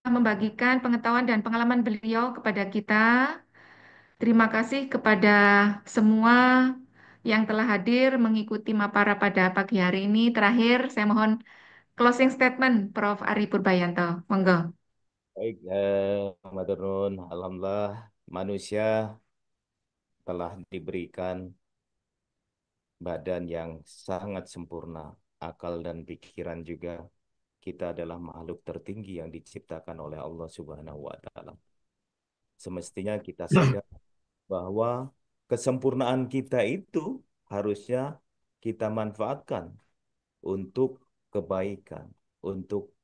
[SPEAKER 13] membagikan pengetahuan dan pengalaman beliau kepada kita. Terima kasih kepada semua yang telah hadir mengikuti Mapara pada pagi hari ini. Terakhir, saya mohon closing statement Prof. Ari Purbayanto. Monggo.
[SPEAKER 7] Baik, Matur Nuwun. Alhamdulillah manusia telah diberikan badan yang sangat sempurna, akal dan pikiran juga. Kita adalah makhluk tertinggi yang diciptakan oleh Allah Subhanahu wa Ta'ala. Semestinya kita sadar bahwa kesempurnaan kita itu harusnya kita manfaatkan untuk kebaikan, untuk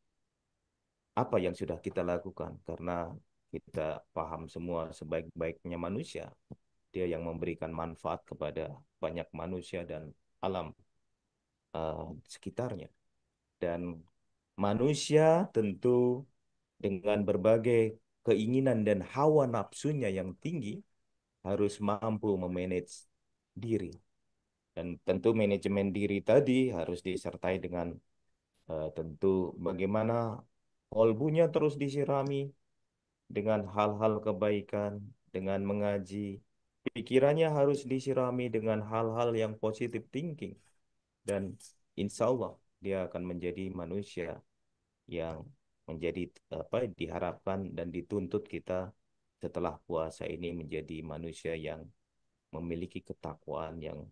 [SPEAKER 7] apa yang sudah kita lakukan, karena kita paham semua sebaik-baiknya manusia, dia yang memberikan manfaat kepada banyak manusia dan alam sekitarnya. Dan manusia tentu dengan berbagai keinginan dan hawa nafsunya yang tinggi harus mampu memanage diri. Dan tentu manajemen diri tadi harus disertai dengan tentu bagaimana kolbunya terus disirami dengan hal-hal kebaikan, dengan mengaji. Pikirannya harus disirami dengan hal-hal yang positive thinking. Dan insya Allah dia akan menjadi manusia yang menjadi apa diharapkan dan dituntut kita setelah puasa ini menjadi manusia yang memiliki ketakwaan yang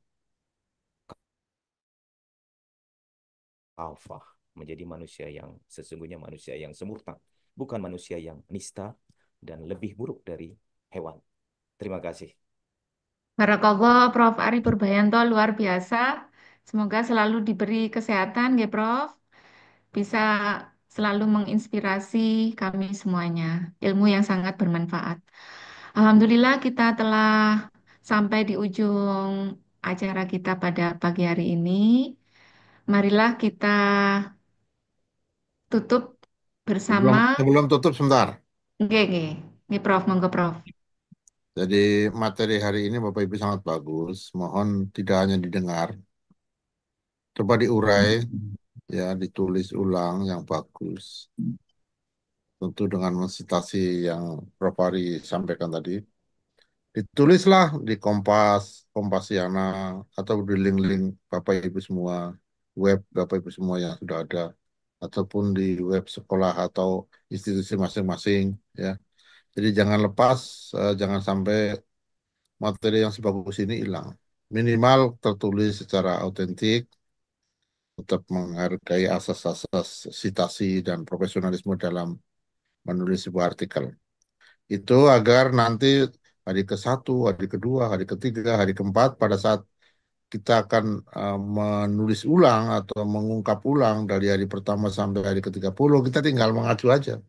[SPEAKER 7] kafah, menjadi manusia yang sesungguhnya manusia yang sempurna, bukan manusia yang nista dan lebih buruk dari hewan. Terima kasih.
[SPEAKER 13] Barakallah, Prof. Ari Purbayanto luar biasa. Semoga selalu diberi kesehatan, ya Prof. Bisa selalu menginspirasi kami semuanya. Ilmu yang sangat bermanfaat. Alhamdulillah kita telah sampai di ujung acara kita pada pagi hari ini. Marilah kita tutup
[SPEAKER 4] Sebelum
[SPEAKER 13] bersama.
[SPEAKER 4] sebelum tutup sebentar.
[SPEAKER 13] Nggih, nggih. Nggih, Prof. Monggo, Prof.
[SPEAKER 4] Jadi materi hari ini Bapak Ibu sangat bagus. Mohon tidak hanya didengar, coba diurai, ya, ditulis ulang yang bagus. Tentu dengan mensitasi yang Prof. Ari sampaikan tadi. Ditulislah di Kompas, Kompasiana, atau di link-link Bapak Ibu semua, web Bapak Ibu semua yang sudah ada, ataupun di web sekolah atau institusi masing-masing, ya. Jadi jangan lepas, jangan sampai materi yang sebagus ini hilang. Minimal tertulis secara autentik, tetap menghargai asas-asas citasi dan profesionalisme dalam menulis sebuah artikel. Itu agar nanti hari ke-1, hari kedua, hari ketiga, hari keempat, pada saat kita akan menulis ulang atau mengungkap ulang dari hari pertama sampai hari ke-30, kita tinggal mengacu aja.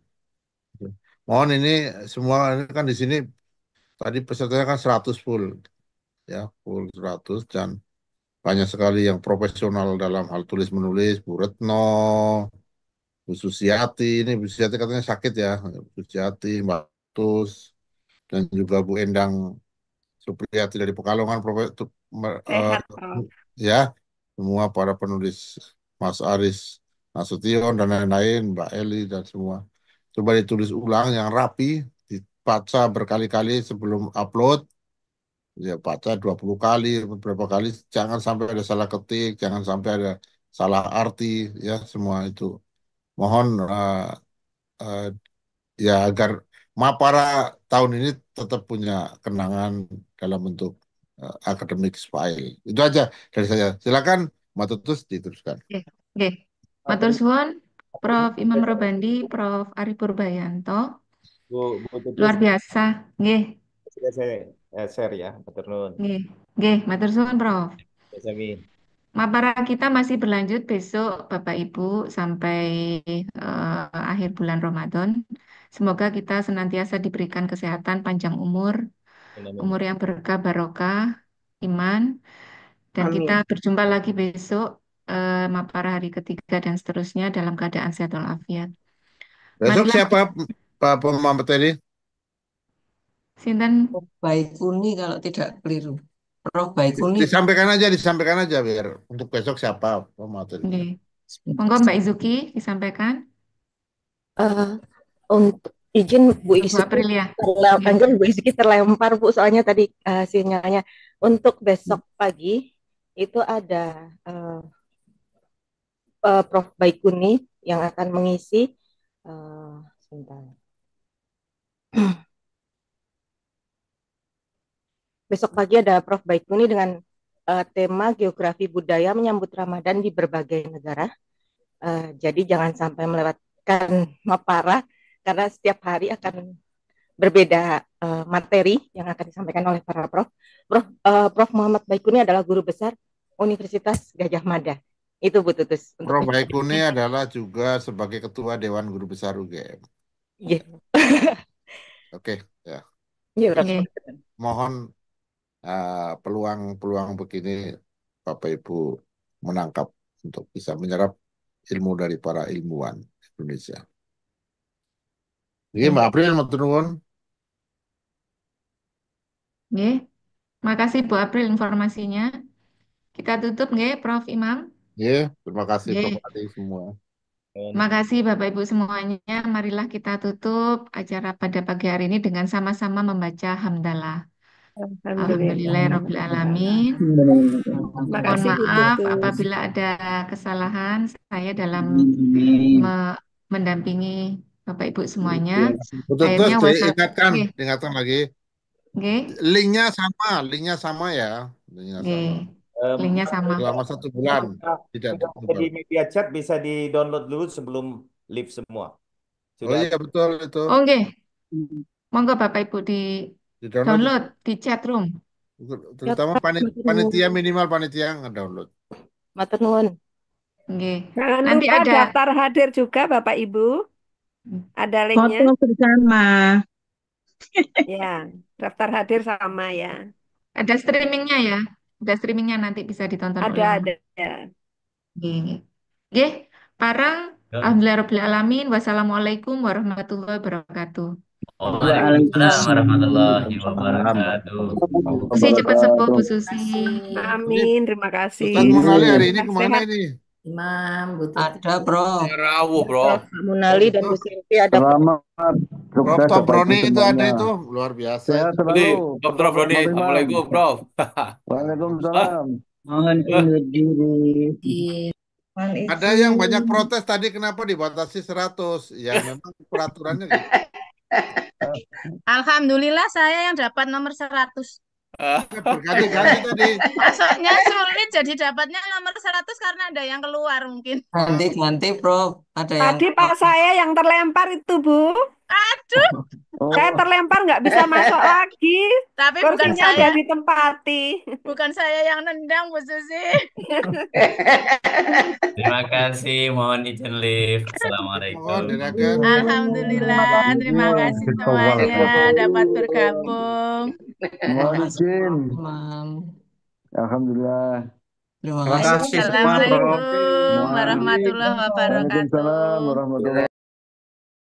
[SPEAKER 4] Mohon ini semua ini kan di sini tadi pesertanya kan 100 full, ya, full 100, dan banyak sekali yang profesional dalam hal tulis menulis. Bu Retno, Bu Susiati, ini Bu Susiati katanya sakit ya, Bu Susiati, Mbak Tus, dan juga Bu Endang Supriyati dari Pekalongan,
[SPEAKER 6] Sehat, Prof.
[SPEAKER 4] ya, semua para penulis, Mas Aris Nasution dan lain-lain, Mbak Eli dan semua. Coba ditulis ulang yang rapi, dibaca berkali-kali sebelum upload, ya baca 20 kali, beberapa kali, jangan sampai ada salah ketik, jangan sampai ada salah arti, ya, semua itu. Mohon eh, ya agar Mapara tahun ini tetap punya kenangan dalam bentuk academic file. Itu aja dari saya. Silakan Mbak Tutus diteruskan.
[SPEAKER 13] Oke, oke. Matur suwun, Prof. Imam Robandi, Prof. Ari Purbayanto.
[SPEAKER 7] Bu Tutus,
[SPEAKER 13] Luar biasa. Nggih,
[SPEAKER 7] sudah saya share ya, matur nuwun.
[SPEAKER 13] nggih. Nggih, matur suwun, Prof.
[SPEAKER 7] Ya, Sami.
[SPEAKER 13] Mapara kita masih berlanjut besok, Bapak Ibu, sampai akhir bulan Ramadan. Semoga kita senantiasa diberikan kesehatan, panjang umur, umur yang berkah, barokah, iman, dan
[SPEAKER 6] Amin.
[SPEAKER 13] kita berjumpa lagi besok, Mapara hari ketiga dan seterusnya dalam keadaan sehat walafiat.
[SPEAKER 4] Besok
[SPEAKER 13] Marilah
[SPEAKER 4] siapa Pak pemateri?
[SPEAKER 13] Sinten
[SPEAKER 3] Prof. Baikuni kalau tidak keliru. Prof. Baikuni.
[SPEAKER 4] Disampaikan aja biar untuk besok siapa pematerinya.
[SPEAKER 13] nggih. Monggo Mbak Izuki disampaikan.
[SPEAKER 10] Untuk izin Bu
[SPEAKER 13] Bu
[SPEAKER 10] Isuki
[SPEAKER 13] April ya.
[SPEAKER 10] panggil Bu Isuki terlempar Bu, soalnya tadi sinyalnya. Untuk besok pagi itu ada Prof. Baikuni yang akan mengisi. Sebentar. Besok pagi ada Prof. Baikuni dengan tema geografi budaya menyambut Ramadan di berbagai negara. Jadi jangan sampai melewatkan Mapara karena setiap hari akan berbeda materi yang akan disampaikan oleh para Prof. Prof. Muhammad Baikuni adalah guru besar Universitas Gajah Mada. Itu Bu Tutus.
[SPEAKER 4] Prof. Baikuni adalah juga sebagai Ketua Dewan Guru Besar UGM.
[SPEAKER 10] Iya.
[SPEAKER 4] Oke, ya.
[SPEAKER 10] Iya, Prof.
[SPEAKER 4] Mohon peluang-peluang begini Bapak Ibu menangkap untuk bisa menyerap ilmu dari para ilmuwan Indonesia. Ini Mbak April, matur nuwun.
[SPEAKER 13] Nggih. Makasih Bu April informasinya. Kita tutup nggih, Prof. Imam.
[SPEAKER 4] Nggih, terima kasih
[SPEAKER 13] Nggih.
[SPEAKER 4] Prof. Adi semua.
[SPEAKER 13] Makasih Bapak Ibu semuanya. Marilah kita tutup acara pada pagi hari ini dengan sama-sama membaca hamdalah. Alhamdulillahirrabbilalamin. Mohon
[SPEAKER 6] Makasih Bu
[SPEAKER 13] maaf
[SPEAKER 6] Tutus.
[SPEAKER 13] apabila ada kesalahan saya dalam mendampingi Bapak Ibu semuanya.
[SPEAKER 4] Betul,
[SPEAKER 13] Akhirnya
[SPEAKER 4] diingatkan lagi.
[SPEAKER 13] Nggih.
[SPEAKER 4] Linknya sama ya.
[SPEAKER 13] Nggih. Linknya sama.
[SPEAKER 4] Selama 1 bulan tidak
[SPEAKER 7] Di media chat bisa di-download dulu sebelum live semua.
[SPEAKER 4] Oh iya betul itu.
[SPEAKER 13] Oh nggih. Monggo Bapak Ibu di
[SPEAKER 4] Di-download.
[SPEAKER 13] download di chat room.
[SPEAKER 4] Terutama panitia minimal panitia yang nge-download.
[SPEAKER 10] Matur nuwun.
[SPEAKER 13] Nggih.
[SPEAKER 6] Jangan
[SPEAKER 13] Nanti
[SPEAKER 6] lupa
[SPEAKER 13] ada
[SPEAKER 6] daftar hadir juga Bapak Ibu. Ada linknya.
[SPEAKER 15] Foto bersama.
[SPEAKER 6] Ya, daftar hadir sama ya.
[SPEAKER 13] ada streamingnya ya. Ada streamingnya nanti bisa ditonton ulang.
[SPEAKER 6] Ada.
[SPEAKER 13] Nggih, nggih. Nggih, parang alhamdulillahirabbil Wassalamualaikum warahmatullahi wabarakatuh.
[SPEAKER 12] Waalaikumsalam warahmatullahi wabarakatuh.
[SPEAKER 13] Bu Susi cepat sembuh, Bu Susi.
[SPEAKER 6] Amin, terima kasih.
[SPEAKER 4] Ustaz Munali hari ini
[SPEAKER 6] Sehat.
[SPEAKER 4] kemana ini?
[SPEAKER 9] Imam, Bu Tuti.
[SPEAKER 3] Ada, Bro.
[SPEAKER 10] Prof.
[SPEAKER 16] Rawuh, Bro.
[SPEAKER 10] Munali dan Bu Silvi ada
[SPEAKER 17] Selamat
[SPEAKER 4] Prof
[SPEAKER 17] sukses
[SPEAKER 4] Tom
[SPEAKER 17] Bapak Ibu
[SPEAKER 4] Broni itu ada
[SPEAKER 17] semuanya.
[SPEAKER 4] itu luar biasa
[SPEAKER 17] Sehat
[SPEAKER 4] itu.
[SPEAKER 17] selalu.
[SPEAKER 16] Prof, Prof, Roni.
[SPEAKER 17] Prof Imam.
[SPEAKER 16] Assalamualaikum, Prof.
[SPEAKER 17] Waalaikumsalam.
[SPEAKER 15] Mohon undur diri.
[SPEAKER 4] Ada yang banyak protes tadi kenapa dibatasi 100? Ya memang peraturannya gitu.
[SPEAKER 18] Alhamdulillah saya yang dapat nomor 100.
[SPEAKER 4] Berganti-ganti tadi.
[SPEAKER 18] Masuknya sulit jadi dapatnya nomor 100 karena ada yang keluar mungkin.
[SPEAKER 3] Ganti-ganti, Prof. Ada yang
[SPEAKER 6] Tadi Pak saya yang terlempar itu, Bu.
[SPEAKER 18] Aduh,
[SPEAKER 6] Saya terlempar nggak bisa masuk lagi.
[SPEAKER 18] tapi bukan
[SPEAKER 6] Kursinya
[SPEAKER 18] saya,
[SPEAKER 6] udah ditempati.
[SPEAKER 18] bukan saya yang nendang Bu Susi.
[SPEAKER 12] Terima kasih, mohon izin live. Assalamualaikum.
[SPEAKER 4] Mohon silakan.
[SPEAKER 18] Alhamdulillah, terima kasih semuanya dapat bergabung.
[SPEAKER 17] Mohon izin.
[SPEAKER 3] Imam.
[SPEAKER 17] Alhamdulillah.
[SPEAKER 3] Terima
[SPEAKER 5] Terima
[SPEAKER 3] kasih.
[SPEAKER 5] kasih semua, Prof.
[SPEAKER 18] Assalamualaikum warahmatullahi wabarakatuh.
[SPEAKER 17] Waalaikumsalam warahmatullahi